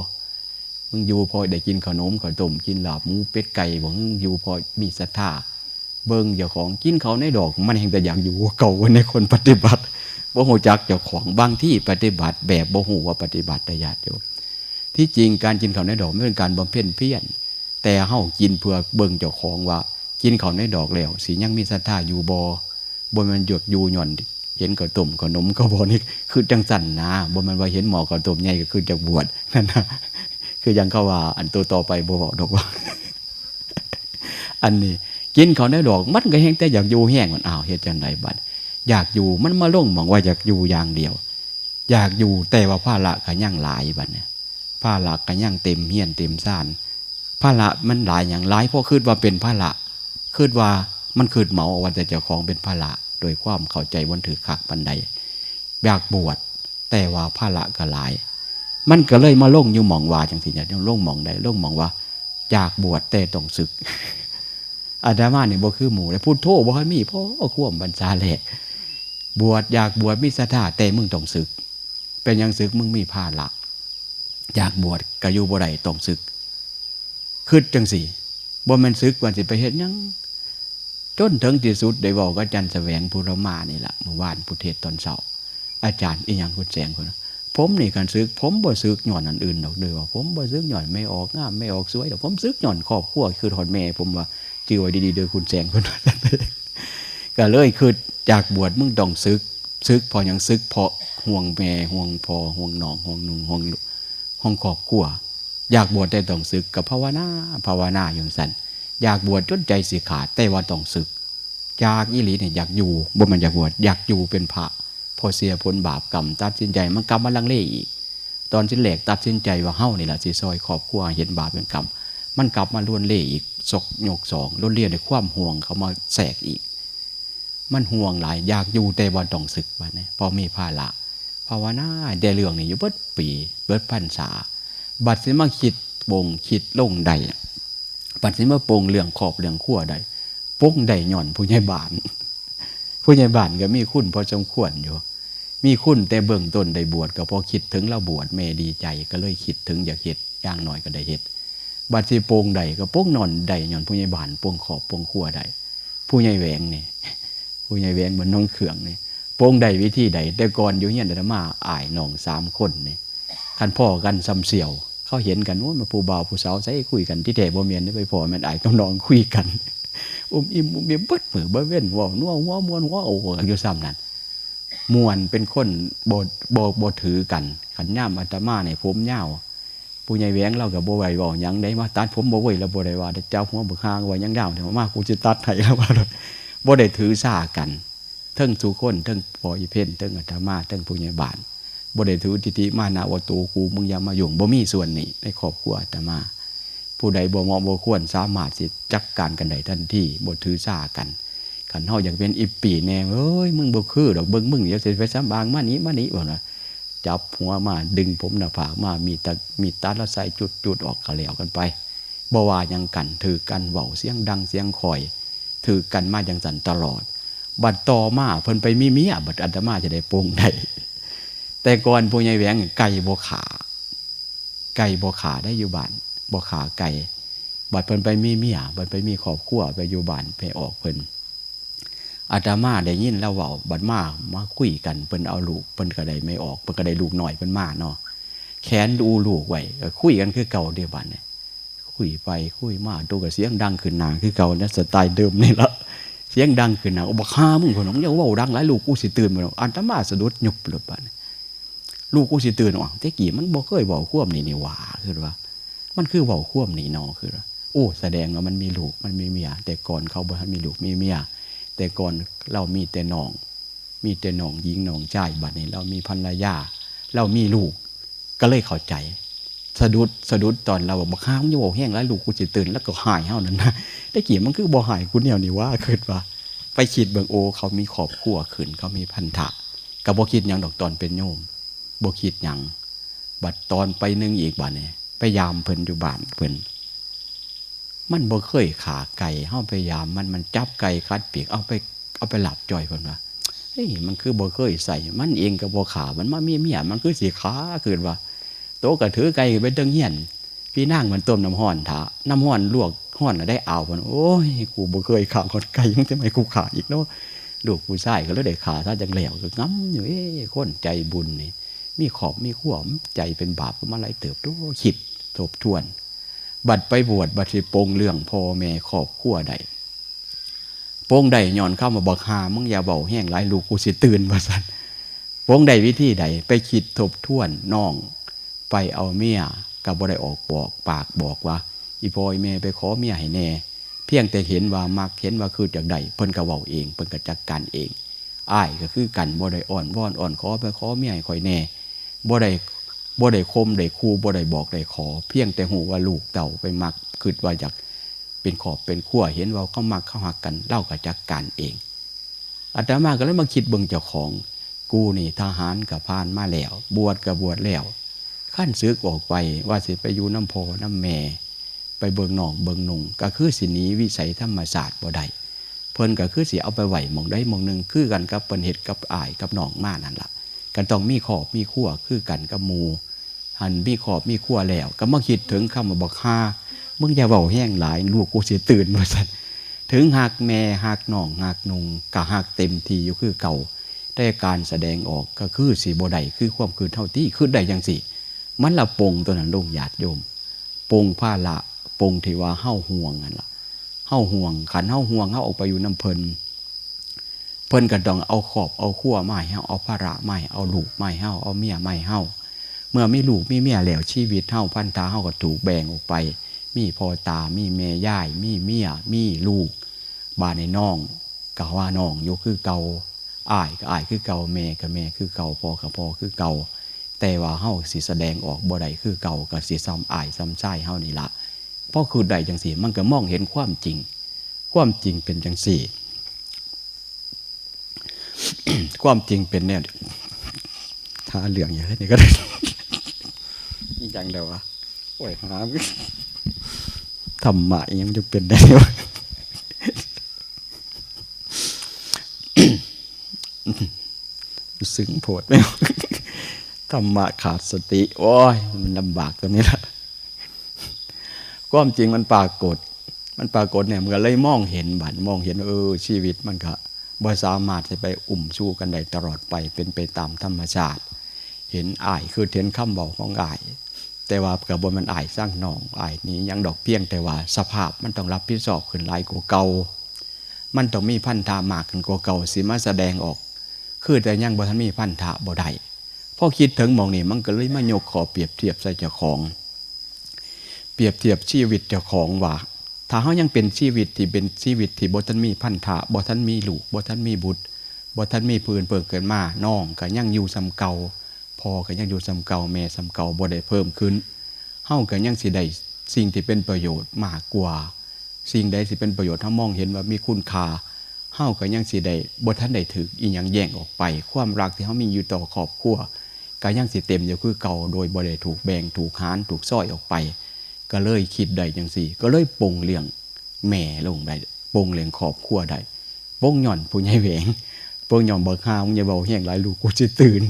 S1: มึงอยู่พอได้กินขนมข้าวต้มกินลาบหมูเป็ดไก่บ่มึงอยู่พอมีศรัทธาเบิ่งเจ้าของกินเขาในดอกมันแห่งแต่อยากอยู่เก่าในคนปฏิบัติบ่ฮู้จักเจ้าของบางที่ปฏิบัติแบบบ่ฮู้ว่าปฏิบัติได้ญาติโยมที่จริงการกินข้าวในดอกไม่เป็นการบำเพ็ญเพียรแต่เฮากินเพื่อเบิ่งเจ้าของว่ากินข้าวในดอกแล้วสิยังมีศรัทธาอยู่บ่มันหยุดอยู่หย่อนเห็นข้าวต้มขนมก็บ่นี่คือจังสั่นนะบ่แม่นว่าเห็นหม้อข้าวต้มใหญ่ก็คือจักบวชนั่นนะคือยังเขาว่าอันตัวต่อไปบ่บอกดอกว่า อันนี้กินข้าวในดอกมันก็แฮงแต่อยากอยู่แห้งมันเฮ็ดจังไดบัดอยากอยู่มันมาลงหวังว่าอยากอยู่อย่างเดียวอยากอยู่แต่ว่าภาระก็ยังหลายบัดเนี่ยภาระก็ยังเต็มเฮียนเต็มซ่านภาระมันหลายอย่างหลายเพราะคิดว่าเป็นภาระคิดว่ามันคิดเหมาว่าแต่เจ้าของเป็นภาระโดยความเข้าใจวันถือคักปานใดอยากบวชแต่ว่าภาระก็หลายมันก็เลยมาลงอยู่หม่องว่าจังซี่เนี่ยลงหม่องใดลงหม่องว่าอยากบวชแต่ต้องศึกอาตมานี่บ่คือหมู่แล้วพูดโทบ่ค่อยมีเพราะความบรรษาแหละบวชอยากบวชมีศรัทธาแต่มึงต้องศึกเป็นยังศึกมึงมีภาระอยากบวชก็อยู่บ่ได้ต้องศึกคิดจังซี่บ่แม่นศึกว่าสิไปเฮ็ดหยังจนถึงที่สุดได้เว้ากับอาจารย์แสวงภูรมานี่ล่ะเมื่อวานพุทธเทศตอนเช้าอาจารย์อีหยังคุณแสงพุ่นผมนี่การศึกผมบ่ศึกย้อนอันอื่นดอกเด้อว่าผมบ่ศึกย้อนไม่ออกงามไม่ออกสวยดอกผมศึกย้อนครอบครัวคือทอดแม่ผมว่าจื่อไว้ดีๆเด้อคุณแสงพุ่นก็เลยคือจากบวชมึงต้องศึกพอหยังศึกเพราะห่วงแม่ห่วงพ่อห่วงน้องห่วงนุ่งห่วงครอบครัวอยากบวชแต่ต้องศึกกับภาวนาอย่างสั่นอยากบวชจนใจสิขาดแต่ว่าต้องศึกจากอีหลีเนี่ยอยากอยู่บ่มันอยากบวชอยากอยู่เป็นพระพอเสียผลบาปกรรมตัดสินใจมันกลับมาลังเลอีกตอนที่แหลกตัดสินใจว่าเฮ้านี่แหละสิซอยครอบครัวเห็นบาปเป็นกรรมมันกลับมาล้วนเล่อีกศกโยกสองล้วนเลี่ยในความห่วงเขามาแทรกอีกมันห่วงหลายอยากอยู่แต่ว่าต้องศึกบัดนี้พอมีภาระภาวนาได้เรื่องนี้อยู่เบิดปีเบิดพรรษาบัดสิมาคิดปงคิดลงใดบัดสิมาปงเรื่องขอบเรื่องขั้วใดปงใดหย่อนผู้ใหญ่บ้านก็มีคุณพอสมควรอยู่มีคุณแต่เบื้องต้นได้บวชก็พอคิดถึงเราบวชแม่ดีใจก็เลยคิดถึงอยากเฮ็ดอย่างน้อยก็ได้เฮ็ดบัดสิโปงใดก็โปงนอนใดหย่อนผู้ใหญ่บ้านโปงขอบโปงขั้วใดผู้ใหญ่แหวงนี่ผู้ใหญ่แหวงบนน้องเขื่องนี่โปงใดวิธีใดแต่ก่อนอยู่เฮียนอาตมาอ้ายน้อง3คนนี่ คันพ่อกันซ้ำเสี่ยวเขาเห็นกันว่ามาผู้บ่าวผู้สาวใส่คุยกันที่แต่บ่เมียนไปพ่อแม่นอายกับน้องคุยกันอิ่มเบิดมือบ่เว้นว่านัวหัวมวนหัวโอ้อยู่ซ้ำนั้นมวนเป็นคนบ่ถือกันขันย่ามอาตมาเนี่ยผมยาวผู้ใหญ่แหวงเรากับบ่ไหวบอกยังได้มาตัดผมบ่ไหวแล้วบ่ได้ว่าเจ้าหัวบ่ข้างว่ายังดาวเนี่ยมากูจะตัดให้แล้วว่าบ่ได้ถือซ่ากันเทิงทุกคนเทิงพ่ออีเพ่นเทิงอาตมาเทิงผู้ใหญ่บ้านบ่ได้ถือทิฏฐิมานะว่าตัวกูมึงอย่ามายุ่งบ่มีส่วนนี้ในครอบครัวอาตมาผู้ใดบ่เหมาะบ่ควรสามารถสิจัดการกันได้ทันทีบ่ถือซ่ากันคันเฮาอยากเป็นอิปปีแน่เอ้ยมึงบ่คือดอกเบิ่งมึงเดี๋ยวสิไปซ้ำบางมานี้บ่นะจับหัวมาดึงผมหน้าผากมามีตาแล้วใส่จุดออกก็แล้วกันไปบ่ว่าหยังกันถือกันเว้าเสียงดังเสียงคอยถือกันมาจังซั่นตลอดบัดต่อมาเพิ่นไปมีเมียบัดอาตมาจะได้โปร่งได้แต่ก่อนผู้ใหญ่แหวงไก่บ่ขาได้อยู่บ้านบ่ขาไก่บัดเพิ่นไปมีเมียบัดไปมีครอบครัวไปอยู่บ้านไปออกเพิ่นอาตมาได้ยินแล้วเว้าบัดมาคุยกันเพิ่นเอาลูกเพิ่นก็ได้ไม่ออกเพิ่นก็ได้ลูกน้อยเพิ่นมาเนาะแขนดูลูกไว้ก็คุยกันคือเก่าเด้บัดนี้คุยไปคุยมาดูก็เสียงดังขึ้นหน้าคือเก่านะสไตล์เดิมนี่ละเสียงดังขึ้นหน้าบ่ฆ่ามึงพุ่นอย่าเว้าดังหลายลูกกูสิตื่นบ่อาตมาสะดุดยุบเลยบัดลูกกูสิตื่นแต่กี้มันบ่เคยเว้าควมนี่หว่าคือว่ามันคือเว้าควมนี่เนาะคือโอ้แสดงว่ามันมีลูกมันมีเมียแต่ก่อนเขาบ่ทันมีลูกมีเมียแต่ก่อนเรามีแต่น้องหญิงน้องชายบัดนี้เรามีภรรยาเรามีลูกก็เลยเข้าใจสะดุดตอนเราบอกข้ามอย่าบอกแห้งแล้วลูกกูจะตื่นแล้วก็หายเฮานั่นนะแต่กี่มันคือบ่หายกูเนี่ยนี่ว่าคิดว่าไปคิดเบิ่งโอเขามีครอบครัวขึ้นเขามีพันธะก็บ่คิดหยังดอกตอนเป็นโยมบ่คิดหยังบัดตอนไปนึงอีกบัดนี้ไปยามเพิ่นอยู่บ้านเพิ่นมันบ่เคยขาไก่เฮาพยายามมันจับไก่คัดปีกเอาไปหลับจ่อยเพิ่นว่าเฮ้ยมันคือบ่เคยใส่มันเองก็บ่ขามันมามีเมียมันคือสิขาคือว่าโตก็ถือไก่ไปเทิงเฮียนพี่นางมันต้มน้ำร้อนถาน้ำร้อนลวกร้อนแล้วได้เอาเพิ่นโอ้ยกูบ่เคยขาคนไก่ยังจะไม่กูขาอีกเนาะลูกผู้ชายก็เลยได้ขาซะจังแล้วก็งำอยู่คนใจบุญนี่มีขอบมีขั้วใจเป็นบาปก็มาหลายเติบโตคิดทบทวนบัดไปบวชบัดสิโปงเรื่องพ่อแม่ครอบครัวใดโปงใดย้อนเข้ามาบอกหามึงอย่าเบาแห้งหลายลูกกูสิตื่นว่าซั่นโปงใดวิธีใดไปคิดทบทวนน้องไปเอาเมียก็บ่ได้ออกบอกปากบอกว่าอีพ่ออีแม่ไปขอเมียให้แน่เพียงแต่เห็นว่ามักเห็นว่าคือจังไดเพิ่นก็เว้าเองเพิ่นก็จัดการเองอ้ายก็คือกันบ่ได้อ้อนวอนขอไปขอเมียให้ข่อยแน่บ่ได้คมได้คูบ่ได้บอกได้ขอเพียงแต่หูว่าลูกเต่าไปมักคิดว่าอยากเป็นขอบเป็นขั้วเห็นว่าเขามักเขาหักกันเล่ากับจักการเองอาตมาก็เลยมาคิดเบิ่งเจ้าของกูนี่ทหารกับพานมาแล้วบวชกับบวชแล้วขั้นซึกออกไปว่าสิไปอยู่น้ำพอน้ำแม่ไปเบิ่งหนองเบิ่งนุ่งก็คือสิหนีวิสัยธรรมศาสตร์บ่ได้เพิ่นก็คือสิเอาไปไหวมองได้มองหนึ่งคือกันกับเปิ้นเฮ็ดกับอ้ายกับน้องมานั่นล่ะกันต้องมีขอบมีขั้วคือกันกับหมู่หันมีขอบมีขั้วแล้วก็มาคิดถึงคำว่าบอกฆ่ามึงอย่าเว้าแห้งหลายลูกกูสิตื่นว่าซั่นถึงหักแม่หักน้องหักนุ่งก็หักเต็มที่อยู่คือเก่าแต่การแสดงออกก็คือสิบ่ได้คือความคือเท่าที่คือได้จังซี่มันละปงตัวนั้นลงญาติโยมปงผ้าละปงที่ว่าเฮาห่วงนั่นล่ะเฮาห่วงขันเฮาห่วงเฮาออกไปอยู่น้ำเพิ่นก็ต้องเอาขอบเอาขั้วไม้เฮาเอาภาระไม้เอาลูกไม้เฮาเอาเมียไม้เฮาเมื่อมีลูกมีเมียแล้วชีวิตเฮาพันธะเฮาก็ถูกแบ่งออกไปมีพ่อตามีแม่ย่ายมีเมียมีลูกบ้านในน้องก็ว่าน้องอยู่คือเก่าอ้ายก็อ้ายคือเก่าแม่ก็แม่คือเก่าพ่อก็พ่อคือเก่าแต่ว่าเฮาสิแสดงออกบ่ได้คือเก่าก็สิซ้ำอ้ายซ้ำชายเฮานี่ล่ะเพราะคือได้จังซี่มันก็มองเห็นความจริงเป็นจังซี่ ความจริงเป็นเนี่ยถ้าเหลืองอย่างนี้ก็ได้อีกอย่างเดียววะโอ้ยหาธรรมะยังจะเป็นได้วะซึ้งโผดไหมธรรมะขาดสติโอ้ยมันลำบากตรงนี้แหละความจริงมันปรากฏเนี่ยมันก็เลยมองเห็นชีวิตมันก็บ่สามารถจะไปชู้กันได้ตลอดไปเป็นไปตามธรรมชาติ เห็นอ้ายคือเห็นคำบอกของอ้ายแต่ว่ากับบนมันอ้ายสร้างหนองอ้ายนี้ยังดอกเพียงแต่ว่าสภาพมันต้องรับผิดชอบขึ้นหลายกว่าเก่ามันต้องมีพันธามากขึ้นกว่าเก่าสิมาแสดงออกคือแต่ยังบ่ทันมีพันธะบ่ได้พอคิดถึงมองนี่มันก็เลยมายกขอเปรียบเทียบใส่เจ้าของเปรียบเทียบชีวิตเจ้าของว่าถ้าเขายังเป็นชีวิตที่เป็นชีวิตที่บ่ทันมีพันธะบ่ทันมีลูกบ่ทันมีบุตรบ่ทันมีพื้นเปิ่งเกิดมาน้องก็ยังอยู่ซ้ำเก่าพ่อก็ยังอยู่ซ้ำเก่าแม่ซ้ำเก่าบ่ได้เพิ่มขึ้นเฮาก็ยังสิได้สิ่งที่เป็นประโยชน์มากกว่าสิ่งใดสิเป็นประโยชน์เฮามองเห็นว่ามีคุณค่าเฮาก็ยังสิได้บ่ทันได้ถึกอีหยังแย่งออกไปความรักที่เฮามีอยู่ต่อครอบครัวก็ยังสิเต็มอยู่คือเก่าโดยบ่ได้ถูกแบ่งถูกหารถูกซ้อยออกไปก็เลยคิดได้จังซี่ก็เลยปลงเลี้ยงแม่ลงได้ปลงเลี้ยงครอบครัวได้ปลงย่อนผู้ใหญ่แหวงปลงย่อนเบิกหามึงอย่าเว้าแห้งหลายลูกกูสิตื่น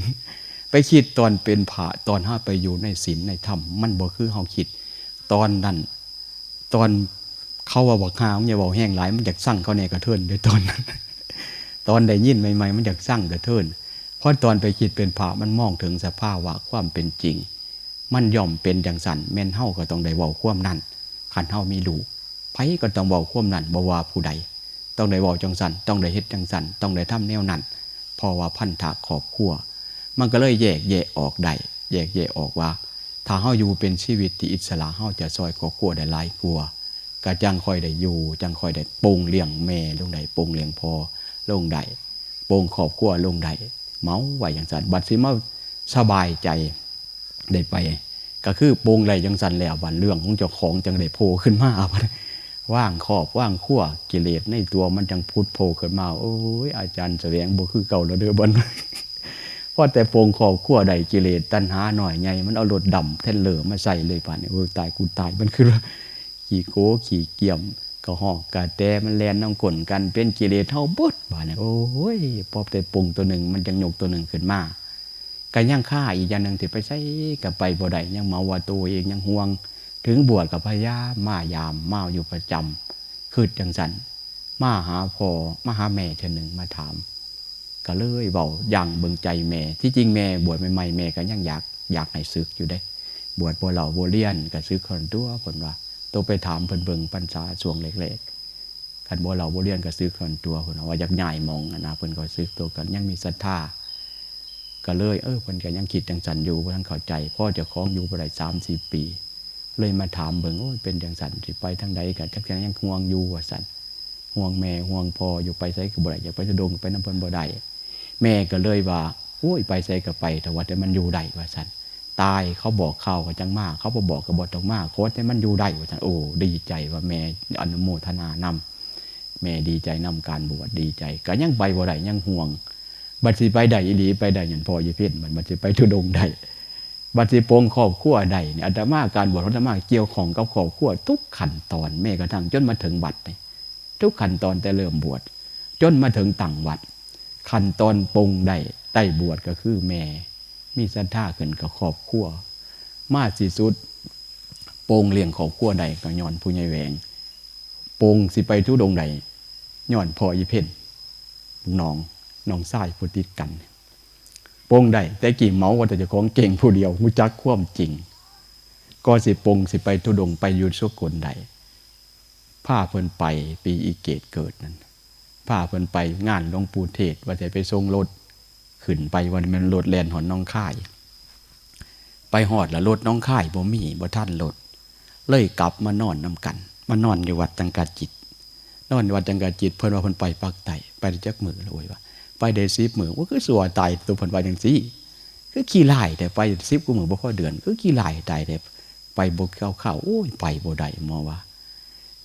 S1: ไปคิดตอนเป็นพระตอนเฮาไปอยู่ในศีลในธรรมมันบ่คือเฮาคิดตอนนั้นตอนเขาว่าบอกหามึงอย่าเว้าแห้งหลายมันอยากสั่งเขาแน่กระเทินด้วยตอนนั้นตอนได้ยินใหม่ๆมันอยากสั่งกระเทินเพราะตอนไปคิดเป็นพระมันมองถึงสภาวะความเป็นจริงมันย่อมเป็นจังสันแม่นเฮาก็ต้องได้เว้าความนั้นคันเฮามีลูกไผก็ต้องเว้าความนั้นบ่ว่าผู้ใดต้องได้เว้าจังสันต้องได้เฮ็ดจังสันต้องได้ทำแนวนั้นเพราะว่าพันธะครอบครัวมันก็เลยแยกแยะออกได้แยกแยะออกว่าถ้าเฮาอยู่เป็นชีวิตที่อิสระเฮาจะซอยครอบครัวได้หลายกว่าก็จังค่อยได้อยู่จังค่อยได้ปลงเลี้ยงแม่ลงได้ปลงเลี้ยงพ่อลงได้ปลงครอบครัวลงได้เมาไว้จังซั่นบัดสิมาสบายใจได้ไปก็คือปลงได้จังซั่นแล้วบัดเรื่องของเจ้าของจังได้โผล่ขึ้นมาว่างครอบว่างครัวกิเลสในตัวมันจังพุทธโผล่ขึ้นมาโอ้ยอาจารย์แสวงบ่คือเก่าแล้วเด้อบัดพอแต่ปลงครอบครัวได้กิเลสตัณหาหน่อยใหญ่มันเอารถดำแท่นเหลือมาใส่เลยป่านนี้โอ้ยตายกูตายมันคือขี่โก้ขี่เกี่ยมก็หอกกะแตมันแลนน้ำกลนกันเป็นกิเลสเท่าบดป่านนี้โอ้ยพอแต่ปลงตัวหนึ่งมันจังยกตัวหนึ่งขึ้นมาก็ยังฆ่าอีกอย่างหนึ่งที่ไปใช้กับไปบ่ได้ยังเมาว่าตัวเองยังห่วงถึงบวชกับพญามายามมาอยู่ประจำคือจังสันมาหาพ่อมาหาแม่เช่นหนึ่งมาถามก็เลยเบาอย่างเบิ่งใจแม่ที่จริงแม่บวชใหม่ๆแม่ก็ยังอยากให้ศึกอยู่ได้บวชบ่เหล่าบ่เลียนก็ศึกคนตัวคนว่าตัวไปถามเพิ่นเบิ่งปัญษาช่วงเล็กๆคันบ่เหล่าบ่เลียนก็ศึกคนตัวคนว่าอยากย้ายมองนะเพิ่นก็ศึกตัวกันยังมีศรัทธาก็เลยเพิ่นก็ยังคิดจังสันอยู่บ่ทันเข้าใจพ่อเจ้าของอยู่บ่ได้ 3-4 ปีเลยมาถามเบิ่งโอ้ยเป็นจังสันสิไปทางใดก็จักยังห่วงอยู่ว่าซั่นห่วงแม่ห่วงพ่ออยู่ไปไสก็บ่ได้อยากไปทุดงไปนำเพิ่นบ่ได้แม่ก็เลยว่าโอ้ยไปไสก็ไปแต่ว่าแต่มันอยู่ได้ว่าซั่นตายเขาบอกเข้าก็จังมาเขาบ่บอกก็บ่ต้องมาขอแต่มันอยู่ได้ว่าซั่นโอ้ดีใจว่าแม่อนุโมทนานำแม่ดีใจนำการบวชดีใจก็ยังไปบ่ได้ยังห่วงบัดสิไปได้อีหลีไปได้หยังพ่ออยู่เพิ่นมันบัดสิไปทุดงได้บัดสิปลงครอบครัวได้นี่อาตมาการบวชอาตมาเกี่ยวข้องกับครอบครัวทุกขั้นตอนแม้กระทั่งจนมาถึงบัดนี่ทุกขั้นตอนแต่เริ่มบวชจนมาถึงตั้งวัดขั้นตอนปลงได้บวชก็คือแม่มีศรัทธาขึ้นกับครอบครัวมาสิสุดปลงเลี้ยงครอบครัวใดก็ย้อนผู้ใหญ่แหวงปลงสิไปทุดงใดย้อนพ่ออีเพ่นน้องชายผู้ติดกันปลงได้แต่กี่เมาว่าแต่เจ้าของเก่งผู้เดียวรู้จักความจริงก็สิปลงสิไปทุดงไปอยู่สกลใดพาเพิ่นไปปีอีเกตเกิดนั้นพาเพิ่นไปงานหลวงปู่เทศว่าจะไปส่งรถขึ้นไปวันมันรถแล่นหอนน้องค่ายไปหอดแล้วรถน้องค่ายบ่มีบ่ทันรถเลยกลับมานอนนํกันมานอนอยู่วัดตังกาจิตนอนวัดตังกาจิตเพิ่นว่าเพิ่นไปปักไตไปได้จักมื้อแล้วโอ้ยว่าไปได้10 มื้อว่าคือสัวตายตัวเพิ่นว่าจังซี่คือขี้ลายแต่ไป10 กว่ามื้อบ่พอเดือนคือขี้ลายตายแต่ไปบ่เข้าโอ้ยไปบ่ได้หมอว่า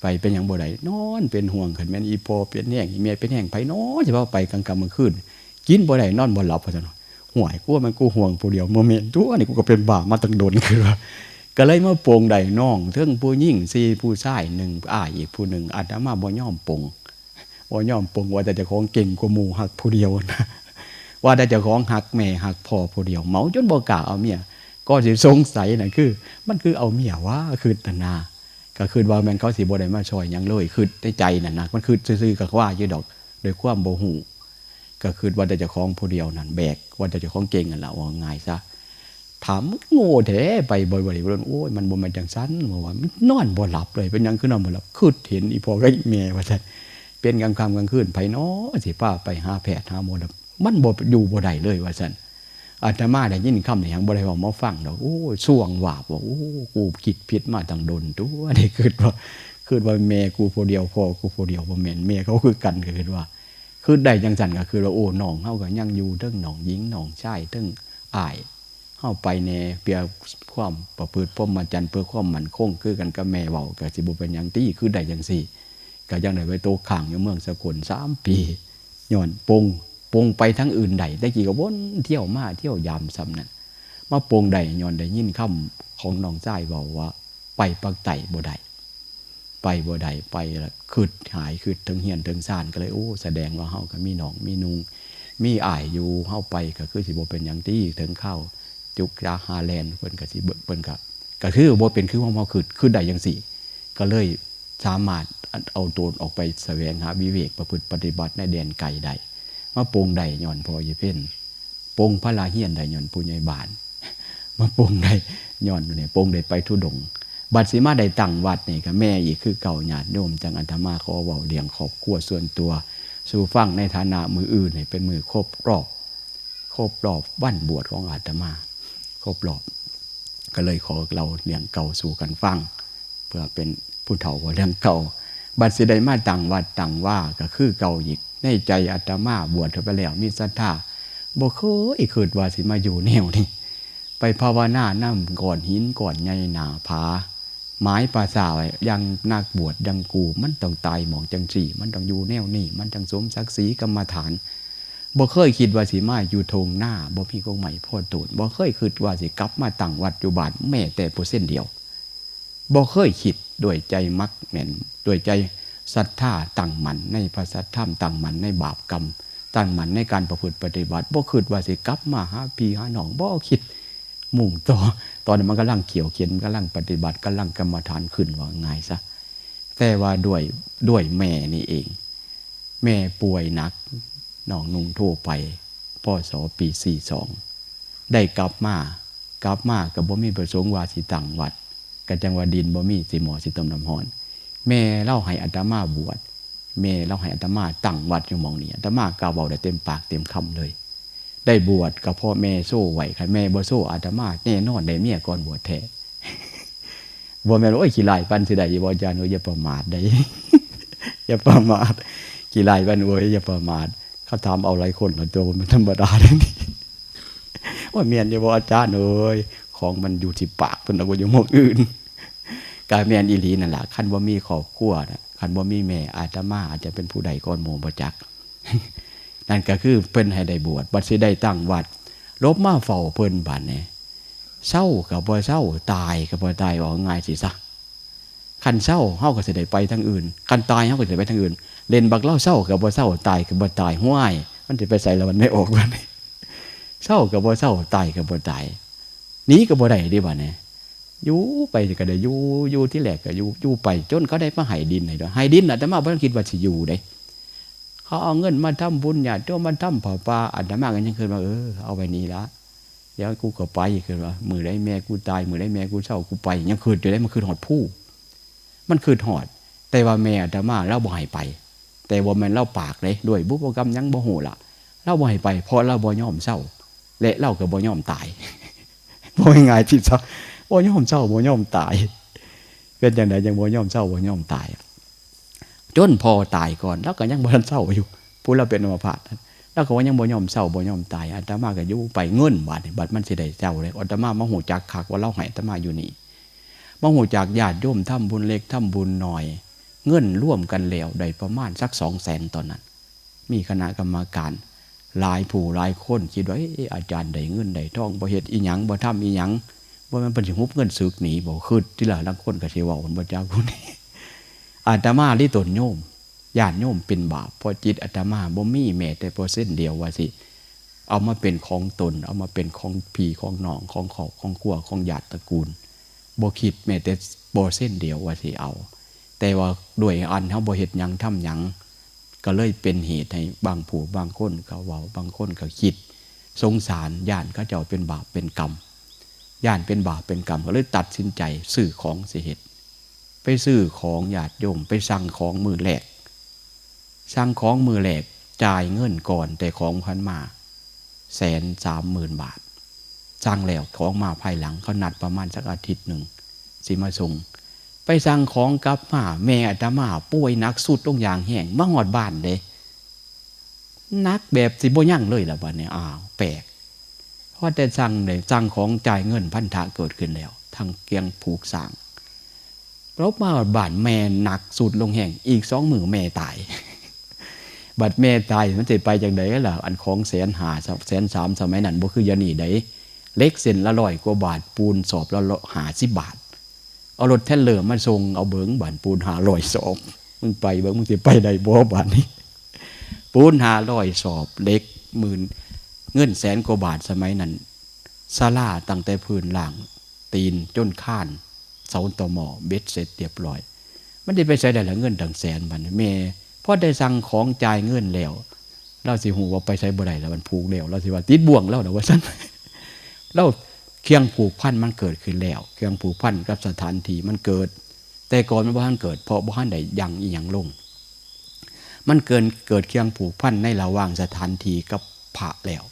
S1: ไปเป็นหยังบ่ได้นอนเป็นห่วงคันแม่นอีพ่อเป็นแห้งอีแม่เป็นแห้งไผน้อสิว่าไปกลางค่ำกลางคืนกินบ่ได้นอนบ่หลับว่าซั่นห่วยกูว่ามันกูห่วงผู้เดียวบ่แม่นตัวนี่กูก็เป็นบ้ามาตั้งโดนคือว่าก็เลยมาโปงได้น้องเทิงผู้หญิง4ผู้ชาย1อ้ายอีกผู้หนึ่งอาตมาบ่ยอมปงบ่ยอมปงว่าแต่เจ้าของเก่งกว่าหมู่ฮักผู้เดียวนะว่าแต่เจ้าของฮักแม่ฮักพ่อผู้เดียวเมาจนบ่กล้าเอาเมียก็สิสงสัยน่ะคือมันคือเอาเมียว่าคือตนาก็คือว่าแม่นเขาสิบ่ได้มาช่วยหยังเลยคือในใจนั่นนะมันคือซื่อๆก็ว่าอยู่ดอกโดยความบ่ฮู้ก็คือว่าแต่เจ้าของผู้เดียวนั่นแบกว่าแต่เจ้าของเก่งนั่นล่ะว่าง่ายซะ ถามโง่แท้ไปบ่อยๆโอ้ยมันบ่แม่นจังซั่นว่ามันนอนบ่หลับเลยเป็นหยังคือนอนบ่หลับคือเห็นอีพ่อกับอีแม่ว่าซั่นเป็นกลางค่ำกลางคืนไผน้อสิพาไปหาแพทย์หาหมอมันบ่อยู่บ่ได้เลยว่าซั่นอาตมาได้ยินคำนี้ยังบ่ได้เว้ามาฟังดอกโอ้ส่วงวาบว่าโอ้กูคิดผิดมาตั้งดนตัวได้คิดว่าแม่กูผู้เดียวพ่อกูผู้เดียวบ่แม่นแม่เขาคือกันก็คือว่าคือได้จังซั่นก็คือว่าโอ้น้องเฮาก็ยังอยู่เทั้งน้องหญิงน้องชายเทั้งอ้ายเฮาไปแน่เพื่อความประพฤติพรหมจรรย์เพื่อความมั่นคงคือกันกับแม่เว้าก็สิบ่เป็นหยังติคือได้จังซี่ก็ยังได้ไปโตข้างอยู่เมืองสกล3 ปีย้อนปงไปทั้งอื่นใดได้กี่ก็วนเที่ยวมาเที่ยวยามซ้ำนั่นมาปงใดย้อนได้ยินคำของน้องชายเว้าว่าไปปักไตบ่ได้ไปบ่ได้ไปแล้วคิดหายคิดถึงเฮียนถึงซ่านก็เลยโอ้แสดงว่าเฮาก็มีน้องมีนุงมีอ้ายอยู่เฮาไปก็คือสิบ่เป็นหยังที่ถึงเข้าจุกราฮาแลนด์เพิ่นก็สิเพิ่นก็คือบ่เป็นคือว่าเฮาคือได้จังซี่ก็เลยสามารถเอาตัวออกไปแสวงหาวิเวกประพฤติปฏิบัติในแดนไกลได้มาปงได้ย้อนพ่ออยู่เพิ่นปงพระลาเฮียนได้ย้อนผู้ใหญ่บ้านมาปงได้ย้อนนี่ปงได้ไปทุดงค์บัดสิมาได้ตั้งวัดนี่ก็แม่อีกคือเก่าญาติโยมจังอาตมาขอเว้าเลี้ยงครอบครัวส่วนตัวสู่ฟังในฐานะมืออื่นนี่เป็นมือครบรอบวันบวชของอาตมาครบรอบก็เลยขอเราเลี้ยงเก่าสู่กันฟังเพื่อเป็นผู้เฒ่าว่าเรื่องเก่าบัดสิได้มาตั้งวัดตั้งว่าก็คือเก่าอีกในใจอาตมาบวชไปแล้วมีศรัทธาบ่เคยคิดว่าสิมาอยู่แนวนี้ไปภาวนานำก่อนหินก่อนใหญ่หนาผาไม้ปราสาทยังนักบวชยังกูมันต้องตายหมองจังสี่มันต้องอยู่แนวนี้มันต้องสมศักดิ์ศรีกรรมฐานบ่เคยคิดว่าสิมาอยู่ทงหน้าบ่มีกองใหม่พ่อตูดบ่เคยคิดว่าสิกลับมาตั้งวัดอยู่บ้านแม้แต่เปอร์เซ็นต์เดียวบ่เคยคิดด้วยใจมักแม่นด้วยใจศรัทธาตั้งมั่นในพระสัทธรรมตั้งมั่นในบาปกรรมตั้งมั่นในการประพฤติปฏิบัติบ่คิดว่าสิกลับมาหาพี่หาน้องบ่คิดมุ่งต่อตอนนั้นมันกำลังเขียวเขียนกำลังปฏิบัติกำลังกรรมฐานขึ้นว่าง่ายซะแต่ว่าด้วยแม่นี่เองแม่ป่วยหนักน้องนุ่งโทรไปพศปี42ได้กลับมาก็บ่มีประสงค์ว่าสิตั้งวัดก็จังว่าดินบ่มีสิหมอสิต้มน้ำร้อนแม่เล่าให้อาตมาบวชแม่เล่าให้อาตมาตั้งวัดอยู่หม่องนี้อาตมากล่าวเว้าได้เต็มปากเต็มคำเลยได้บวชกับพ่อแม่โซ่ไหวใครแม่บ่โซ่อาตมาแน่นอนได้เมียก่อนบวชแท้บ่แม่นโอ้ยขี้ลายปันสิได้บ่อาจารย์อย่าประมาทได้ อย่าประมาทขี้ลายปันโอ้ยอย่าประมาทเขาถามเอาหลายคนตัวมันธรรมดาเด้นี่ว่าแม่นอย่าบ่อาจารย์เอ้ยของมันอยู่ที่ปากเพิ่นเอาบ่อยู่หม้องอื่นกายแม่นอีหลีนั่นล่ะคันบ่มีครอบครัวน่ะคันบ่มีแม่อาตมาอาจจะเป็นผู้ใดก่อนหมู่บ่จักนั่นก็คือเพิ่นให้ได้บวชบัดสิได้ตั้งวัดลบมาเฝ้าเพิ่นบัดนี้เศร้าก็บ่เศร้าตายก็บ่ตายว่าง่ายสิซะคันเศร้าเฮาก็สิได้ไปทางอื่นคันตายเฮาก็สิได้ไปทางอื่นเล่นบักเล่าเศร้าก็บ่เศร้าตายก็บ่ตายห้วยมันสิไปไสแล้วมันไม่ออกบัดนี้เศร้าก็บ่เศร้าตายก็บ่ตายหนีก็บ่ได้ดิบัดนี้อยู่ไปก็ได้อยู่ที่แรกก็อยู่ไปจนเขาได้มาให้ดินให้ด้วยให้ดินอาตมาบ่ทันคิดว่าสิอยู่เด้เขาเอาเงินมาทำบุญญาติโยมมาทำผ้าป่าอาตมาก็ยังเคยว่าเอาไปนี่ละเดี๋ยวกูก็ไปคือว่ามือได้แม่กูตายมือได้แม่กูเศร้ากูไปยังคืนอยู่ได้มันคืนหอดผู้มันคืนหอดแต่ว่าแม่อาตมาเล่าบ่ให้ไปแต่ว่ามันเล่าปากเลยด้วยบุพกรรมยังบ่โหละเล่าบ่ให้ไปเพราะเล่าบ่ยอมเศร้าและเล่าก็บ่ยอมตายบ่ง่ายที่ซะบ่ยอมเศร้าบ่ยอมตายเป็นจังได๋ยังบ่ยอมเศร้าบ่ยอมตายจนพอตายก่อนแล้วก็ยังบ่ทันเศร้าอยู่ผู้เราเป็นอัมพาตแล้วก็ว่ายังบ่ยอมเศร้าบ่ยอมตายอาตมาก็อยู่ไปเงินบาดมันสิได้เจ้าเลยอาตมามาหูจักคักว่าเราให้อาตมาอยู่นี่มาหูจักญาติโยมทำบุญเล็กทำบุญน้อยเงินร่วมกันแล้วได้ประมาณสัก200,000ตอนนั้นมีคณะกรรมการหลายผู้หลายคนคิดว่าอาจารย์ได้เงินได้ทองบ่เฮ็ดอีหยังบ่ทำอีหยังบ่แม่นเพิ่นสิฮุบเงินสึกหนีบ่คือที่ละบางคนก็สิเว้าบ่จักผู้นี้อาตมาลิตนโยมญาติโยมเป็นบาปเพราะจิตอาตมาบ่มีแม้แต่เปอร์เซ็นต์เดียวว่าสิเอามาเป็นของตนเอามาเป็นของพี่ของน้องของครอบของครัวของญาติตระกูลบ่คิดแม้แต่เปอร์เซ็นต์เดียวว่าสิเอาแต่ว่าด้วยอันเฮาบ่เฮ็ดหยังทำหยังก็เลยเป็นเหตุให้บางผู้บางคนก็เว้าบางคนก็คิดสงสารญาติเขาเจ้าเป็นบาปเป็นกรรม ย่านเป็นบาปเป็นกรรมก็เลยตัดสินใจซื้อของสิเหตุไปซื้อของญาติโยมไปสั่งของมือแรกสั่งของมือแรกจ่ายเงินก่อนแต่ของพันมา130,000 บาทสั่งแล้วของมาภายหลังเขานัดประมาณสักอาทิตย์หนึ่งสิมาส่งไปสั่งของกลับมาแม่อาตมาป่วยนักสุดต้องอย่างแห้งมาหอดบ้านเลยนักแบบสิบ่ยั่งเลยละวันนี้อ้าวแปลกเพราะแต่สั่งเลยสั่งของจ่ายเงินพันธะเกิดขึ้นแล้วทางเกียงผูกสั่งรบมาบ้านแม่หนักสุดลงแห้งอีก2 มื้อแม่ตายบัดแม่ตายมันจะไปจากไหนล่ะอันของ150,000 130,000สมัยนั้นบ่คือยานี่ได้เล็กเส้นละ100 กว่าบาทปูนสอบละ50 บาทเอารถแท่นเรือมาส่งเอาเบิ้งบานปูน500 สอบมึงไปเบิ้งมึงจะไปได้บ่บาทนี้ปูน500 สอบเล็ก10,000เงิน100,000 กว่าบาทสมัยนั้นศาลาตั้งแต่พื้นล่างตีนจนข้านเสาตอหม้อเบ็ดเสร็จเรียบร้อยมันได้ไปใช้ได้ละเงินตั้ง100,000บัดนี้แม่พอได้สั่งของจ่ายเงินแล้วเราสิฮู้ว่าไปใช้บ่ได้แล้วมันผูกแล้วเราสิว่าติดบ่วงแล้วนะว่าซั่นเราเครื่องผูกพันมันเกิดขึ้นแล้วเครื่องผูกพันกับสถานที่มันเกิดแต่ก่อนมันบ่ทันเกิดเพราะบ่ทันได้ยังอีหยังลงมันเกิดเครื่องผูกพันในระหว่างสถานที่กับพระแล้ว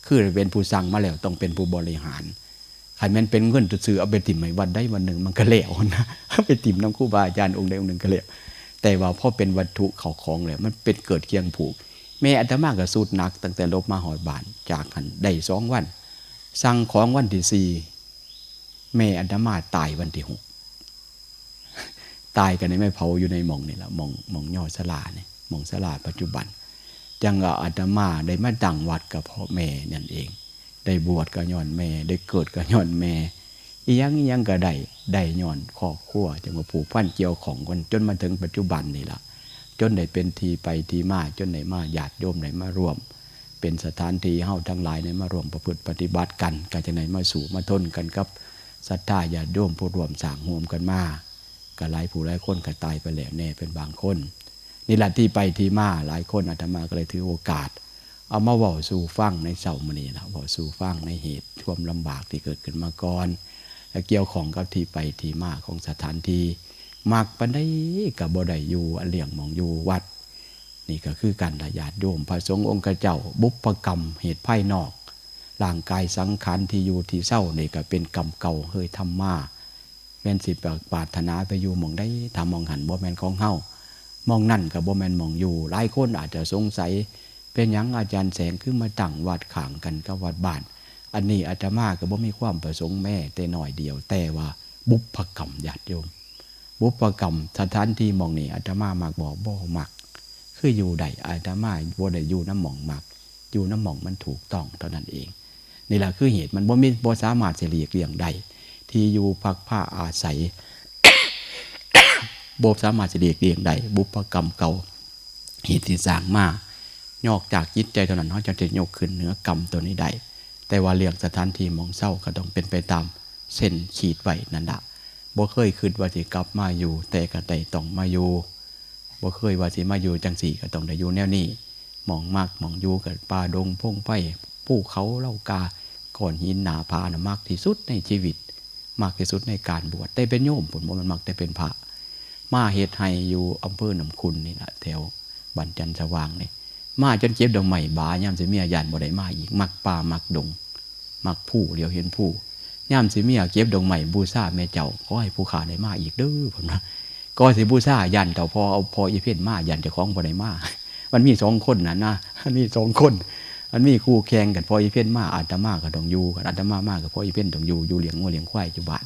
S1: คือเป็นผู้สั่งมาแล้วต้องเป็นผู้บริหารใครมันเป็นเงินซื้อเอาไปติ่มไว้วันได้วันหนึ่งมันก็แล้วนะไปติ่มน้ำครูบาอาจารย์องค์ใดองค์หนึ่งก็แล้วแต่ว่าพอเป็นวัตถุเข้าของแล้วมันเป็นเกิดเครื่องผูกแม่อาตมาก็สูดหนักตั้งแต่ลบมาหอดบานจากหันได้2 วันสั่งของวันที่4แม่อาตมาตายวันที่6ตายกันในไม่เผาอยู่ในหม่องนี่แหละหม่องย่อสลาเนี่ยหม่องสลาปัจจุบันจังอาตมาได้มาตั้งวัดกับพ่อแม่นั่นเองได้บวชก็ย้อนแม่ได้เกิดก็ย้อนแม่อีหยังก็ได้ย้อนครอบครัวจังว่าผูกพันเกี่ยวของกันจนมาถึงปัจจุบันนี่ล่ะจนได้เป็นทีไปทีมาจนได้มาญาติโยมได้มาร่วมเป็นสถานที่เฮาทั้งหลายได้มาร่วมประพฤติปฏิบัติกันก็จะได้มาสู่มาทนกันกับศรัทธาญาติโยมผู้ร่วมสร้างโฮมกันมาก็หลายผู้หลายคนก็ตายไปแล้วแน่เป็นบางคนนี่แหละที่ไปที่มาหลายคนอาตมาก็เลยถือโอกาสเอามาเว้าสู่ฟังในเช้ามื้อนี้ล่ะเว้าสู่ฟังในเหตุความลำบากที่เกิดขึ้นมาก่อนและเกี่ยวของกับที่ไปที่มาของสถานที่มักปานใดก็บ่ได้อยู่อันเลี้ยงหม่องอยู่วัดนี่ก็คือการญาติโยมพระสงฆ์องค์เจ้าบุพกรรมเหตุภายนอกร่างกายสังขารที่อยู่ที่เศร้านี่ก็เป็นกรรมเก่าเคยทำมาแม่นสิปรารถนาไปอยู่หม่องใดถ้ามองหันบ่แม่นของเฮามองนั่นก็บ่แม่นมองอยู่หลายคนอาจจะสงสัยเป็นหยังอาจารย์แสงคือมาตั้งวัดข้างกันกับวัดบ้านอันนี้อาตมาก็บ่มีความประสงค์แม้แต่น้อยเดียวแต่ว่าบุพกรรมญาติโยมบุพกรรมสถานที่มองนี่อาตมามักบอกบ่มักคืออยู่ใดอาตมาบ่ได้อยู่น้ำหม่องมักอยู่น้ำหม่องมันถูกต้องเท่านั้นเองนี่แหละคือเหตุมันบ่สามารถจะหลีกเลี่ยงได้ที่อยู่พักผ้าอาศัยบ่สามารถจะหลีกเลี่ยงได้บุพกรรมเก่าเหตุที่สร้างมานอกจากจิตใจเท่านั้นเขาจะยกขึ้นเหนือกรรมตัวนี้ได้แต่ว่าเรื่องสถานที่มองเศร้าก็ต้องเป็นไปตามเส้นขีดไว้นั่นแหละบ่เคยคิดว่าสิกลับมาอยู่แต่ก็ได้ต้องมาอยู่บ่เคยว่าสิมาอยู่จังสี่ก็ต้องได้อยู่แนวนี้มองมากมองอยู่กับป่าดงพงไผ่ภูเขาเล่ากาก้อนหินหนาผานะมากที่สุดในชีวิตมากที่สุดในการบวชแต่เป็นโยมผลบ่มันมักแต่เป็นพระมาเฮ็ดให้อยู่อำเภอหนองคุณนี่แหละแถวบันจันทร์สว่างนี่มาจนเจ็บดอกไม้บาย่ำสิเมียยันบ่ได้มาอีกมักป่ามักดงมักผู้เดียวเห็นผู้ย่ำสิเมียเก็บดอกไม้บูชาแม่เจ้าขอให้ผู้ขาได้มาอีกเด้อผมนะก็สิบูชายันเจ้าพอเอาพออีเพ่นมายันเจ้าของบ่ได้มามันมี2 คนนะมันมี2 คนมันมีคู่แข่งกันพออีเพ่นมาอาตมาก็ต้องอยู่กันอาตมามากับพออีเพ่นต้องอยู่เลี้ยงงัวเลี้ยงควายอยู่บ้าน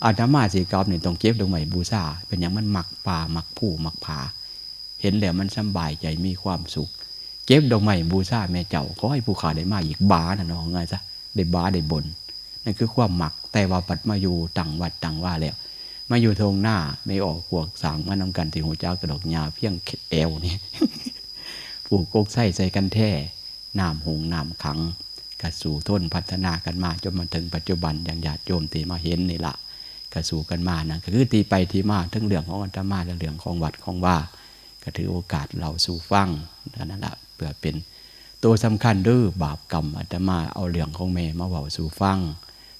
S1: อาตมาสิกลับนี่ต้องเก็บดอกไม้บูชาเป็นอย่างมันมักป่ามักผู้มักผาเห็นแล้วมันสบายใจมีความสุขเก็บดอกไม้บูชาแม่เจ้าขอให้ผู้ขาได้มาอีกบาน่ะน้องไงซะได้บาได้บนนั่นคือความหมักแต่ว่าปัดมาอยู่ต่างวัดต่างว่าแล้วมาอยู่ทงหน้าไม่ออกพวกสางมานำกันที่หัวเจ้ากระดอกหญ้าเพียงแอวนี่ปลูกกกไส้ใส่กันแท้น้ำหงน้ำขังกระสู่ทนพัฒนากันมาจนมาถึงปัจจุบันอย่างญาติโยมที่มาเห็นนี่ละกระสู่กันมานั่นก็คือตีไปที่มาทั้งเรื่องของอาตมาและเรื่องของวัดของว่าก็ถือโอกาสเราสู่ฟังนั่นแหละเพื่อเป็นตัวสำคัญด้วยบาปกรรมอาตมาเอาเรื่องของแม่มาเว้าสู่ฟัง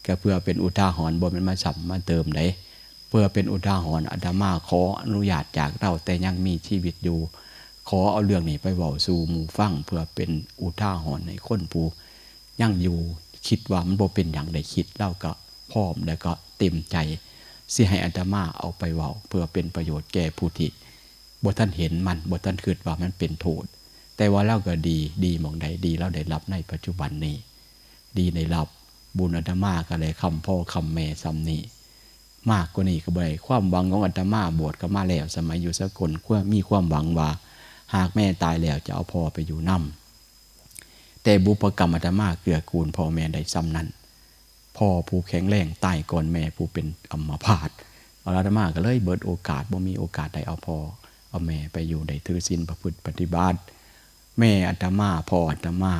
S1: ก็เพื่อเป็นอุทาหรณ์บ่เป็นมาสับมาเติมได้เพื่อเป็นอุทาหรณ์อาตมาขออนุญาตจากเราแต่ยังมีชีวิตอยู่ขอเอาเรื่องนี้ไปเว้าสู่หมู่ฟังเพื่อเป็นอุทาหรณ์ในคนผู้ยังอยู่คิดว่ามันบ่เป็นอย่างใดคิดเล่าก็พร้อมแล้วก็เต็มใจสิให้อาตมาเอาไปเว้าเพื่อเป็นประโยชน์แก่ผู้ที่บ่ท่านเห็นมันบ่ท่านคิดว่ามันเป็นโทษแต่ว่าเล่าก็ดีหม่องใดดีเราได้รับในปัจจุบันนี้ดีในรับบุญอาตมาก็เลยคำพ่อคำแม่ซ้ำนี้มากกว่านี้ก็บ่ได้ความหวังของอาตมาบวชก็มาแล้วสมัยอยู่สกลมีความหวังว่าหากแม่ตายแล้วจะเอาพ่อไปอยู่นำแต่บุพกรรมอาตมาเกื้อกูลพ่อแม่ได้ซ้ำนั้นพ่อผู้แข็งแรงตายก่อนแม่ผู้เป็นอัมพาตอาตมาก็เลยเบิดโอกาสบ่มีโอกาสได้เอาพ่อเอาแม่ไปอยู่ได้ถือศีลประพฤติปฏิบัติแม่อาตมาพ่ออาตมา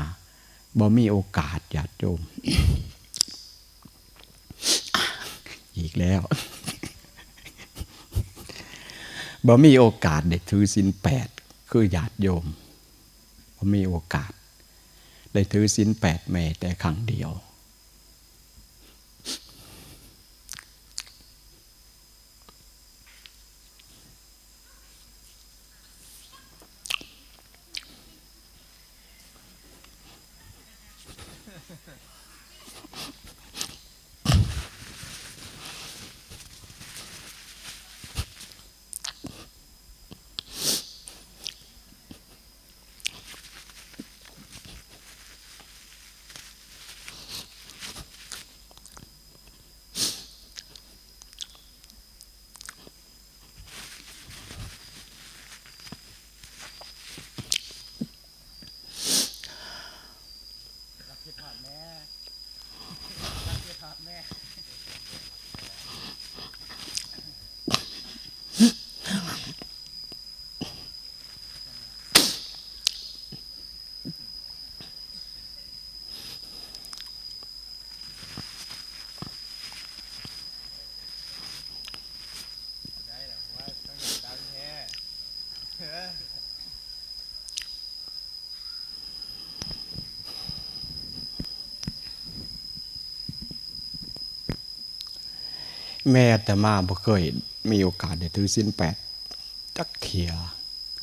S1: บ่มีโอกาสญาติโยม อีกแล้วบ่มีโอกาสได้ถือศีล8คือญาติโยมบ่มีโอกาสได้ถือศีล8แม้แต่ครั้งเดียวแม่อาตมาบ่เคยมีโอกาสได้ถือศีล8จักเที่ย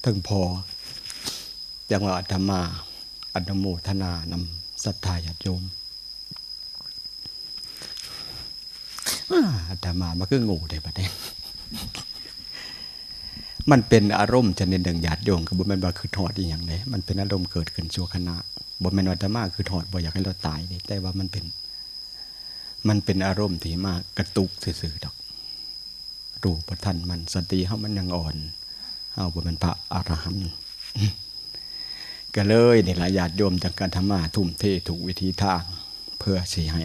S1: ถึงพอจังว่าอาตมาอนุโมทนานำศรัทธาญาติโยมอาตมามันคืองูได้บัดนี้ มันเป็นอารมณ์ชนิดหนึ่งญาติโยมก็บ่แม่นว่าคือทอดอีหยังเลยมันเป็นอารมณ์เกิดขึ้นชั่วขณะบ่แม่นว่าอาตมาคือทอดบ่อยากให้เราตายนี่แต่ว่ามันเป็นอารมณ์ที่มากระตุกซื่อๆดอกรู้บ่ทันมันสติเฮามันยังอ่อนเฮาบ่เป็นพระอรหันต์ก็เลยนี่ล่ะญาติโยมจังการธรรมะทุ่มเททุกวิธีทางเพื่อสิให้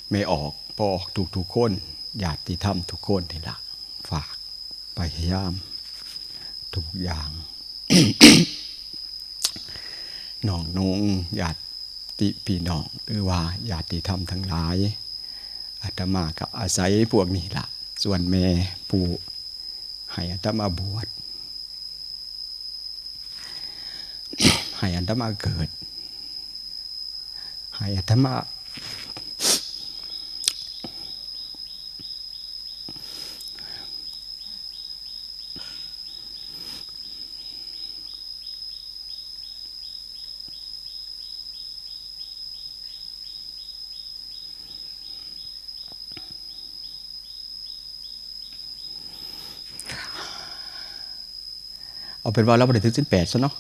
S1: ไม่ออกพอออกทุกคนญาติธรรมทุกคนนี่ล่ะฝากพยายามทุกอย่าง น้องนุ่งญาติพี่น้องหรือว่าญาติธรรมทั้งหลายอาตมากับอาศัยพวกนี้ล่ะส่วนแม่ผู้ให้อาตมาบวช ให้อาตมาเกิดให้อาตมาเอาเป็นว่าเราบ่ได้ถือศีล8ซะเนาะ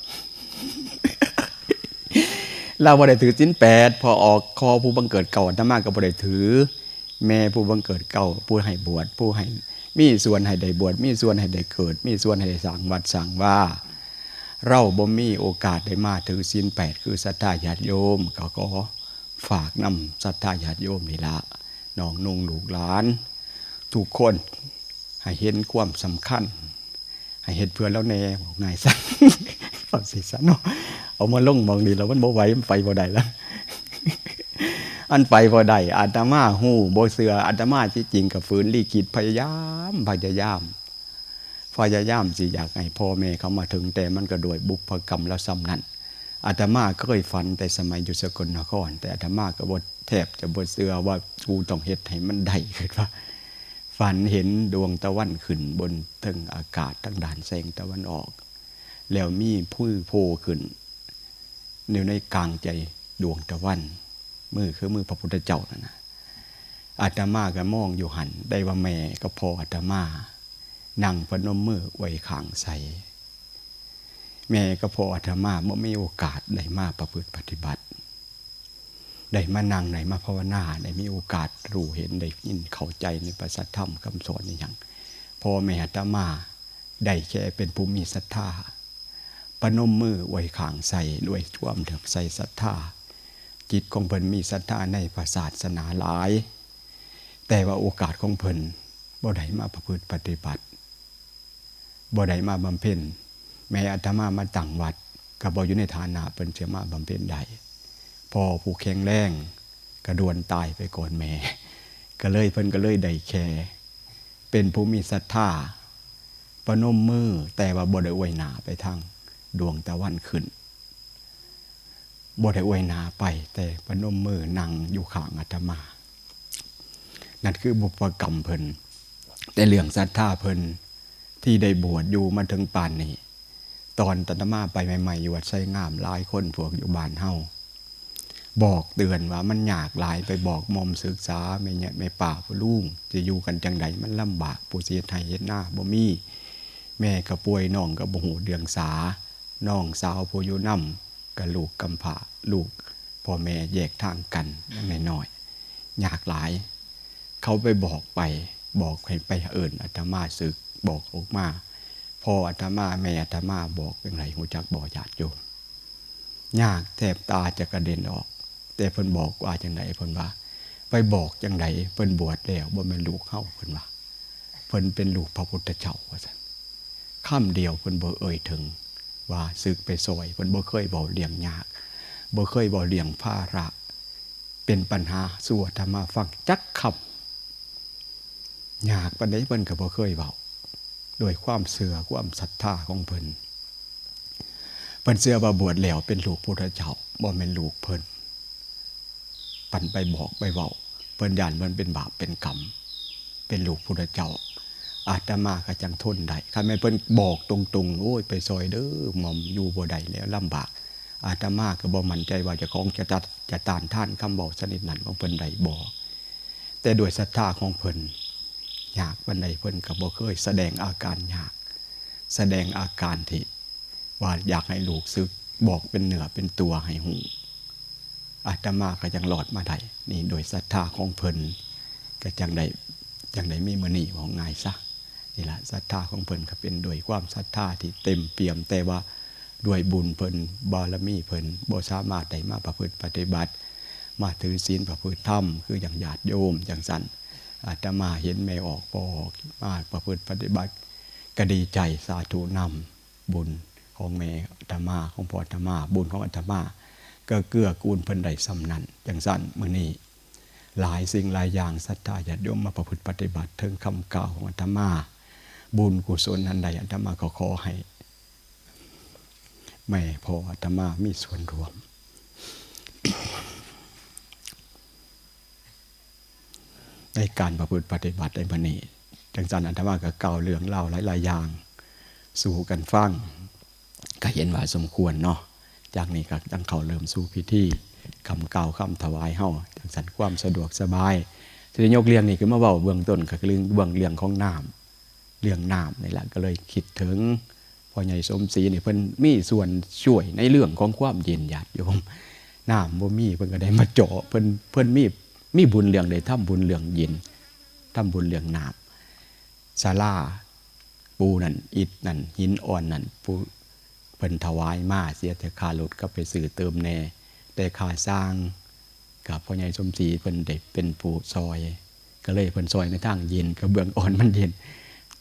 S1: เราบ่ได้ถือศีล8พอออกคอผู้บังเกิดเก่าอาตมาก็บ่ได้ถือแม่ผู้บังเกิดเก่าผู้ให้บวชผู้ให้มีส่วนให้ได้บวชมีส่วนให้ได้เกิดมีส่วนให้ได้สร้างวัดสร้างว่าเราบ่มีโอกาสได้มาถือศีล8คือศรัทธาญาติโยมก็ขอฝากนำศรัทธาญาติโยมนี่ละน้องนุ่งลูกหลานทุกคนให้เห็นความสำคัญให้เห็นเพื่อนแล้วแน่บอกง่ายซะ เอาสิซะเนาะเอามาลงมองนี่แล้วมันบ่ไหวมันไปบ่ได้แล้ว อันไปบ่ได้อาตมาฮู้บ่เชื่ออาตมาที่จริงก็ฝืนลีคิดพยายามสิอยากให้พ่อแม่เขามาถึงแต่มันก็โดยบุพกรรมแล้วซ้ำนั้น อาตมาก็เคยฝันแต่สมัยอยู่สกลนครแต่อาตมาก็บ่แทบจะบ่เชื่อว่ากูต้องเฮ็ดให้มันได้คือว่าฝันเห็นดวงตะวันขึ้นบนเทิงอากาศทางด้านแสงตะวันออกแล้วมีผู้โผล่ขึ้นอยู่ในกลางใจดวงตะวันมือคือมือพระพุทธเจ้านั่นนะอาตมาก็มองอยู่หันได้ว่าแม่ก็พออาตมานั่งพนมมือไว้ข้างใสแม่ก็พออาตมาบ่มีโอกาสได้มาประพฤติปฏิบัติได้มานั่งได้มาภาวนาได้มีโอกาสรู้เห็นได้ยินเข้าใจในพระสัทธรรมคำสอนนี่อย่างพ่อแม่อาตมาได้แค่เป็นผู้มีศรัทธาปนมมือไว้ข้างใสด้วยความเถือกใสศรัทธาจิตของเพิ่นมีศรัทธาในพระศาสนาหลายแต่ว่าโอกาสของเพิ่นบ่ได้มาประพฤติปฏิบัติบ่ได้มาบำเพ็ญแม่อาตมามาตั้งวัดก็บ่อยู่ในฐานะเพิ่นจะมาบำเพ็ญได้พ่อผู้แข็งแรงกระดวนตายไปก่อนแม่ก็เลยเพิ่นก็เลยได้แค่เป็นผู้มีศรัทธาปนมมือแต่ว่าบ่ได้อวยหน้าไปทางดวงตะวันขึ้นบ่ได้อวยหน้าไปแต่ปนมมือนั่งอยู่ข้างอาตมานั่นคือบุพกรรมเพิ่นแต่เรื่องศรัทธาเพิ่นที่ได้บวชอยู่มาถึงป่านนี้ตอนอาตมาไปใหม่ๆอยู่วัดไสงามหลายคนพวกอยู่บ้านเฮาบอกเตือนว่ามันยากหลายไปบอกมอมศึกษาไม่ป่าผู้ลุงจะอยู่กันจังไดมันลำบากผู้เสียไทยเฮ็ดหน้าบ่มีแม่ก็ป่วยน้องก็บ่ฮู้เรื่องสาน้องสาวผู้อยู่นำก็ลูกกำพร้าลูกพ่อแม่แยกทางกันน้อยๆยากหลายเขาไปบอกให้ไปเอิ้นอาตมาศึกบอกออกมาพ่ออาตมาแม่อาตมาบอกจังไดฮู้จักบ่ญาติโยมยากแทบตาจะกระเด็นออกแต่เพิ่นบอกว่าจังไดเพิ่นว่าไปบอกจังไดเพิ่นบวชแล้วบ่แม่นลูกเฮาเพิ่นว่าเพิ่นเป็นลูกพระพุทธเจ้าว่าซั่นคำเดียวเพิ่นบ่เอ่ยถึงว่าศึกไปซอยเพิ่นบ่เคยเว้าเรื่องยากบ่เคยเว้าเรื่องภาระเป็นปัญหาสู่อาตมาฟังจักคำยากปานใดเพิ่นก็บ่เคยเว้าด้วยความเชื่อความศรัทธาของเพิ่นเชื่อว่าบวชแล้วเป็นลูกพุทธเจ้าบ่แม่นลูกเพิ่นปันไปบอกไปเว้าเพิ่นย่านมันเป็นบาปเป็นกรรมเป็นลูกพุทธเจ้าอาตมาก็จังทนได้คันแม่นเพิ่นบอกตรงๆโอ้ยไปซอยเด้อหม่อมอยู่บ่ได้แล้วลำบากอาตมาก็บ่มั่นใจว่าเจ้าของจะต้านทานคำบอกชนิดนั้นของเพิ่นได้บ่แต่ด้วยศรัทธาของเพิ่นยากปานใดเพิ่นก็บ่เคยแสดงอาการยากแสดงอาการที่ว่าอยากให้ลูกซึกบอกเป็นเนื้อเป็นตัวให้หูอาตมาก็ยังหลอดมาได้นี่โดยศรัทธาของเพิ่นก็จังได้มีมื้อนี้ของง่ายซะนี่ล่ะศรัทธาของเพิ่นก็เป็นโดยความศรัทธาที่เต็มเปี่ยมแต่ว่าด้วยบุญเพิ่นบารมีเพิ่นบ่สามารถได้มาประพฤติปฏิบัติมาถือศีลประพฤติธรรมคืออย่างญาติโยมจังซั่นอาตมาเห็นไม่ออกบอกมาประพฤติปฏิบัติก็ดีใจสาธุนำบุญของแม่อาตมาของพ่ออาตมาบุญของอาตมาก็เกื้อกูลเพิ่นได้สำนั้นจังซั่นมื้อนี้หลายสิ่งหลายอย่างศรัทธาญาติโยมมาประพฤติปฏิบัติถึงคำกล่าวของอาตมาบุญกุศลอันใดอาตมาก็ขอให้แม่พ่ออาตมามีส่วนร่วม ในการประพฤติปฏิบัติในมื้อนี้จังซั่นอาตมาก็กล่าวเรื่องเล่าหลายๆอย่างสู่กันฟังก็เห็นว่าสมควรเนาะจากนี้ก็ตั้งเขาเริ่มสู่พิธีคำกล่าวคำถวายเฮาจังซั่นความสะดวกสบายที่ได้ยกเรื่องนี้ขึ้นมาเว้าเบื้องต้นก็คือเรื่องของน้ำเรื่องน้ำนี่แหละก็เลยคิดถึงพ่อใหญ่สมศรีนี่เพิ่นมีส่วนช่วยในเรื่องของความเย็นญาติโยมน้ำบ่มีเพิ่นก็ได้มาเจาะเพิ่นมีบุญเรื่องได้ทำบุญเรื่องเย็นทำบุญเรื่องน้ำศาลาปูนั่นอิฐนั่นหินอ่อนนั่นปูเพิ่นถวายมาเสียแต่ค่ารถก็ไปซื้อเติมแน่แต่ค่าสร้างกับพ่อใหญ่สมศรีเพิ่นได้เป็นผู้ซอยก็เลยเพิ่นซอยในทางเย็นกระเบื้องอ่อนมันเย็น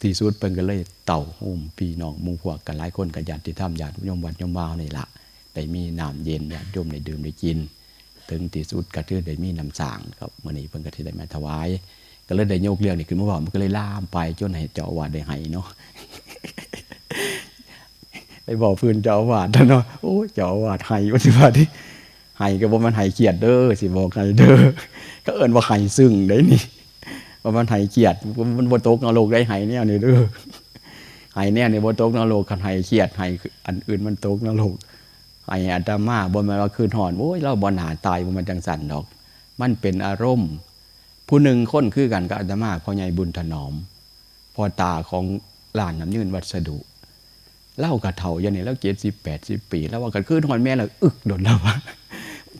S1: ที่สุดเพิ่นก็เลยเต่าหุ่มพี่น้องหมู่พวกกันหลายคนก็ญาติธรรมญาติโยมวัดโยมวาวนี่ล่ะได้มีน้ำเย็นญาติโยมได้ดื่มได้กินถึงที่สุดก็คือได้มีน้ำสางครับมื้อนี้เพิ่นก็สิได้มาถวายก็เลยได้ยกเรื่องนี้ขึ้นมาบอกมันก็เลยลามไปจนให้เจ้าอาวาสได้ให้เนาะ ไปบอกพื้นเจ้าอาวาสเนาะโอ้เจ้าอาวาสไห้ว่าสิว่าดิไห้ก็บ่มันไห้เกียรติเด้อสิบอกไห้เด้อก็เอิ้นว่าไห้ซึ่งได้นี่ว่ามันไห้เกียรติมันบ่ตกนรกได้ไห้แนวนี้เด้อไห้แนวนี้บ่ตกนรกคันไห้เกียรติไห้อันอื่นมันตกนรกไห้อาตมาบ่แม่นว่าคืนหอนโอ้ยเราบ่น่าตายบ่มันจังสั่นดอกมันเป็นอารมณ์ผู้หนึ่งคนคือกันกับอาตมาพ่อใหญ่บุญถนอมพ่อตาของร้านน้ำยืนวัสดุเล่ากระเถาอย่างนี้แล้ว70-80 ปีแล้วว่ากันคือหอนแม่เราอึกโดนแล้วว่า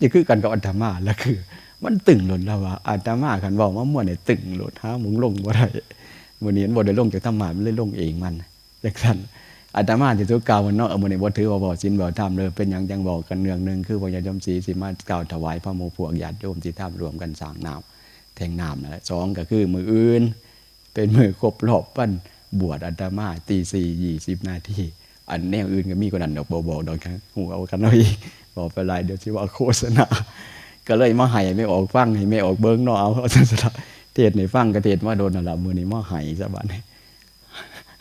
S1: จะคือกันกับอาตมาแล้วคือมันตึงหล่นแล้วว่าอาตมาคันบอกว่ามั่วเนี่ยตึงหล่นหามุงลงบ่ได้มื้อนี้บ่ได้ลงจากธรรมะมันเลยลงเองมันจังซั่นอาตมาสิทุกกล่าวว่าเนาะมื้อนี้บ่ถือว่าบ่ศีลบ่ธรรมเลยเป็นหยังจังบอกกันเนืองนึงคือพญายมศรีสิมากล่าวถวายพระโมพวกญาติโยมที่ทำรวมกันสร้างน้ำแทงน้ำนั่นแหละ2ก็คือมื้ออื่นเป็นมื้อครบรอบวันบวชอาตมาตี 4 20 นาทีอันแนวอื่นก็มีกว่านั้นดอกบ่บอกดอกครับฮู้เอากันเอาอีกบอกไปหลายเดี๋ยวสิว่าโฆษณาก็เลยมาให้ไม่ออกฟังให้ไม่ออกเบิ่งเนาะเอาซั่นซะเทศให้ฟังก็เทศมาโดนนั่นล่ะมื้อนี้มาให้ซะบัดนี้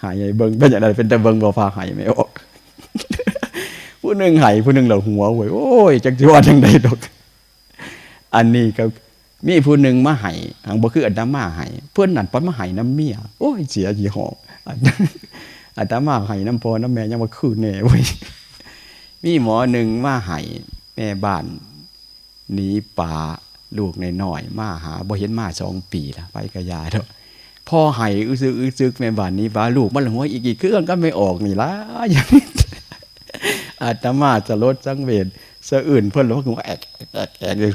S1: หายเบิ่งเป็นอย่างไรเป็นแต่เบิ่งบ่พาหายไม่ออกผู้หนึ่งหายผู้หนึ่งเหล่าหัวโวยโอ้ยจักสิว่าจังไดดอกอันนี้ก็มีผู้หนึ่งมาหายหังบ่คืออาตมาหายเพิ่นนั่นปอนมาหายน้ำเมียโอ้ยเสียยี่ห้ออาตมาหายน้ำพ่อน้ำแม่ยังว่าคือแน่เว้ยมีหมอหนึ่งมาหายแม่บ้านหนีป่าลูกน้อยๆมาหาบ่เห็นมา2 ปีละไปกะยาเด้อพ่อไห้อึกแม่บ้านนี้บ้าลูกมันหัวอีกเครื่องก็ไม่ออกนี่ล่ะอย่างนี้อาตมาจะลดสังเวชสะอื่นเพิ่นแล้วก็แอก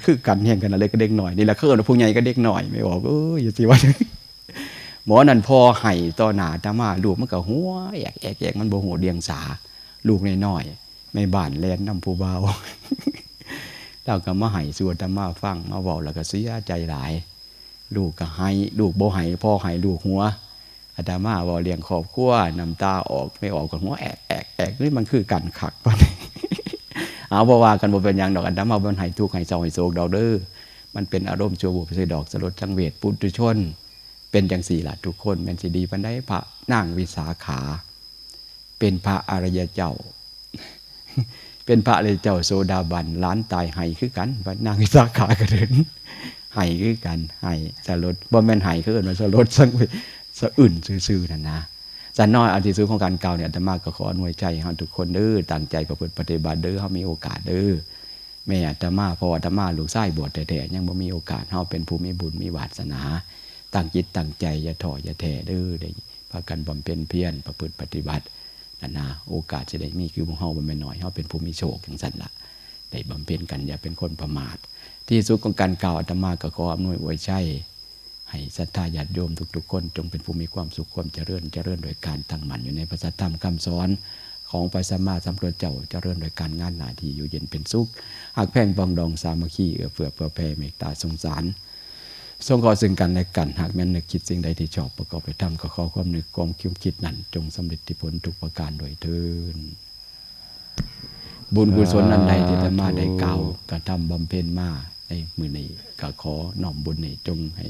S1: คือกันแห่งกันอะไรก็เด็กหน่อยนี่แหละคือผู้ใหญ่ก็เด็กหน่อยไม่ออกอย่าสิว่าหมอนั่นพ่อไห้ต่อหน้าอาตมาลูกมันก็หัวแอกมันบ่ฮู้เดียงสาลูกน้อยๆแม่บ้านแลนนำผู้บ่าวแล้วก็มาไห้สู่อาตมาฟังมาเว้าแล้วก็เสียใจหลายลูกก็ให้ลูกบ่ให้พ่อให้ลูกหัวอาตมาว่าเลี้ยงครอบครัวน้ำตาออกไม่ออกก็หัวแอกนี่มันคือกันคักปะนี่เอาบ่ว่ากันบ่เป็นหยังดอกอาตมาบ่ให้ทุกข์ให้เศร้าให้โศกดอกเด้อมันเป็นอารมณ์ชั่ววูบไปดอกสลดจังเวทปุถุชนเป็นจังสี่ล่ะทุกคนแม่นสิดีปานใดพระนางวิสาขาเป็นพระอริยเจ้าเป็นพระอริยเจ้าโสดาบันล้านตายให้คือกันพระนางวิสาขาก็เดินไห้คือกันไห้สลดบ่แม่นไห้คือเอิ้นว่าสลดสังเวชสะอื่นซื่อๆนั่นนะสันน้อยอันที่สุดของการกล่าวเนี่ยอาตมาก็ขออวยใจให้เฮาทุกคนเด้อตั้งใจประพฤติปฏิบัติเด้อเฮามีโอกาสเด้อแม่อาตมาพ่ออาตมาลูกชายบวชแท้ๆยังบ่มีโอกาสเฮาเป็นผู้มีบุญมีวาสนาตั้งจิตตั้งใจอย่าท้ออย่าแท้เด้อได้พากันบำเพ็ญเพียรประพฤติปฏิบัตินั่นนะโอกาสจะได้มีคือพวกเฮาบ่แม่นน้อยเฮาเป็นผู้มีโชคจังซั่นล่ะได้บำเพ็ญกันอย่าเป็นคนประมาทที่สุดของการกล่าวอาตมาก็ขออำนวยอวยชัยให้ศรัทธาญาติโยมทุกๆคนจงเป็นผู้มีความสุขความเจริญโดยการตั้งมั่นอยู่ในพระธรรมคำสอนของพระสัมมาสัมพุทธเจ้าเจริญโดยการงานหน้าที่อยู่เย็นเป็นสุขหักแพ่งปองดองสามัคคีเอื้อเฟื้อเผื่อแผ่เมตตาสงสารทรงขอซึ่งกันและกันหากแม้นนึกคิดสิ่งใดที่ชอบประกอบไปทำก็ขอความนึกความคิดนั้นจงสำเร็จผลทุกประการโดยเทินบุญกุศลอันใดที่อาตมาได้กล่าวกระทำบำเพ็ญมาในมื้อนี้ก็ขอน้อมบุญนี้จงให้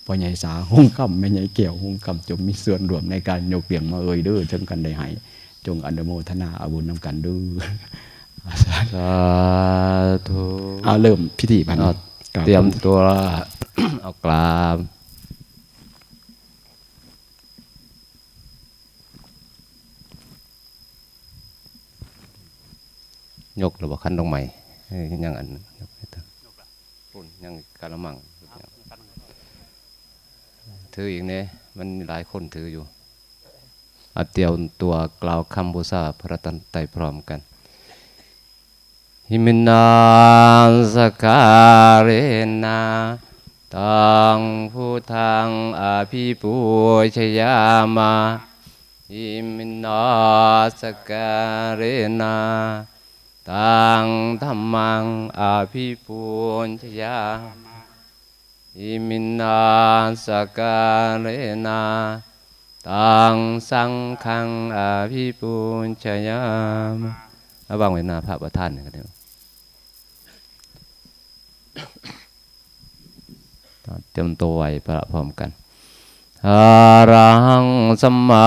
S1: พ่อใหญ่สาหุ้งคำแม่ใหญ่เกี่ยวหุ้งคำจงมีส่วนร่วมในการยกเลี้ยงมาเด้อถึงกันได้ให้จงอนุโมทนาอาบุญนำกันด้วยสาธุเอาเริ่มพิธีพันเตรียมตัวเอากราบยกหรือว่าขั้นตรงใหม่ยังอันปุ่นยังกะละมังถืออีกเนี่ยมันหลายคนถืออยู่เตรียมตัวกล่าวคำบูชาพระรัตนตรัยพร้อมกันหิมินาสการเรนะตังพุทธังอภิปูชยามาหิมินาสการเรนะตังธัมมังอภิปูชยาอิมินาสการเรนะตังสังฆังอภิปูชยามะระวังไว้หน้าพระประธานกันเดี๋ยวเตรียมตัวไว้พร้อมกันอะระหังสัมมา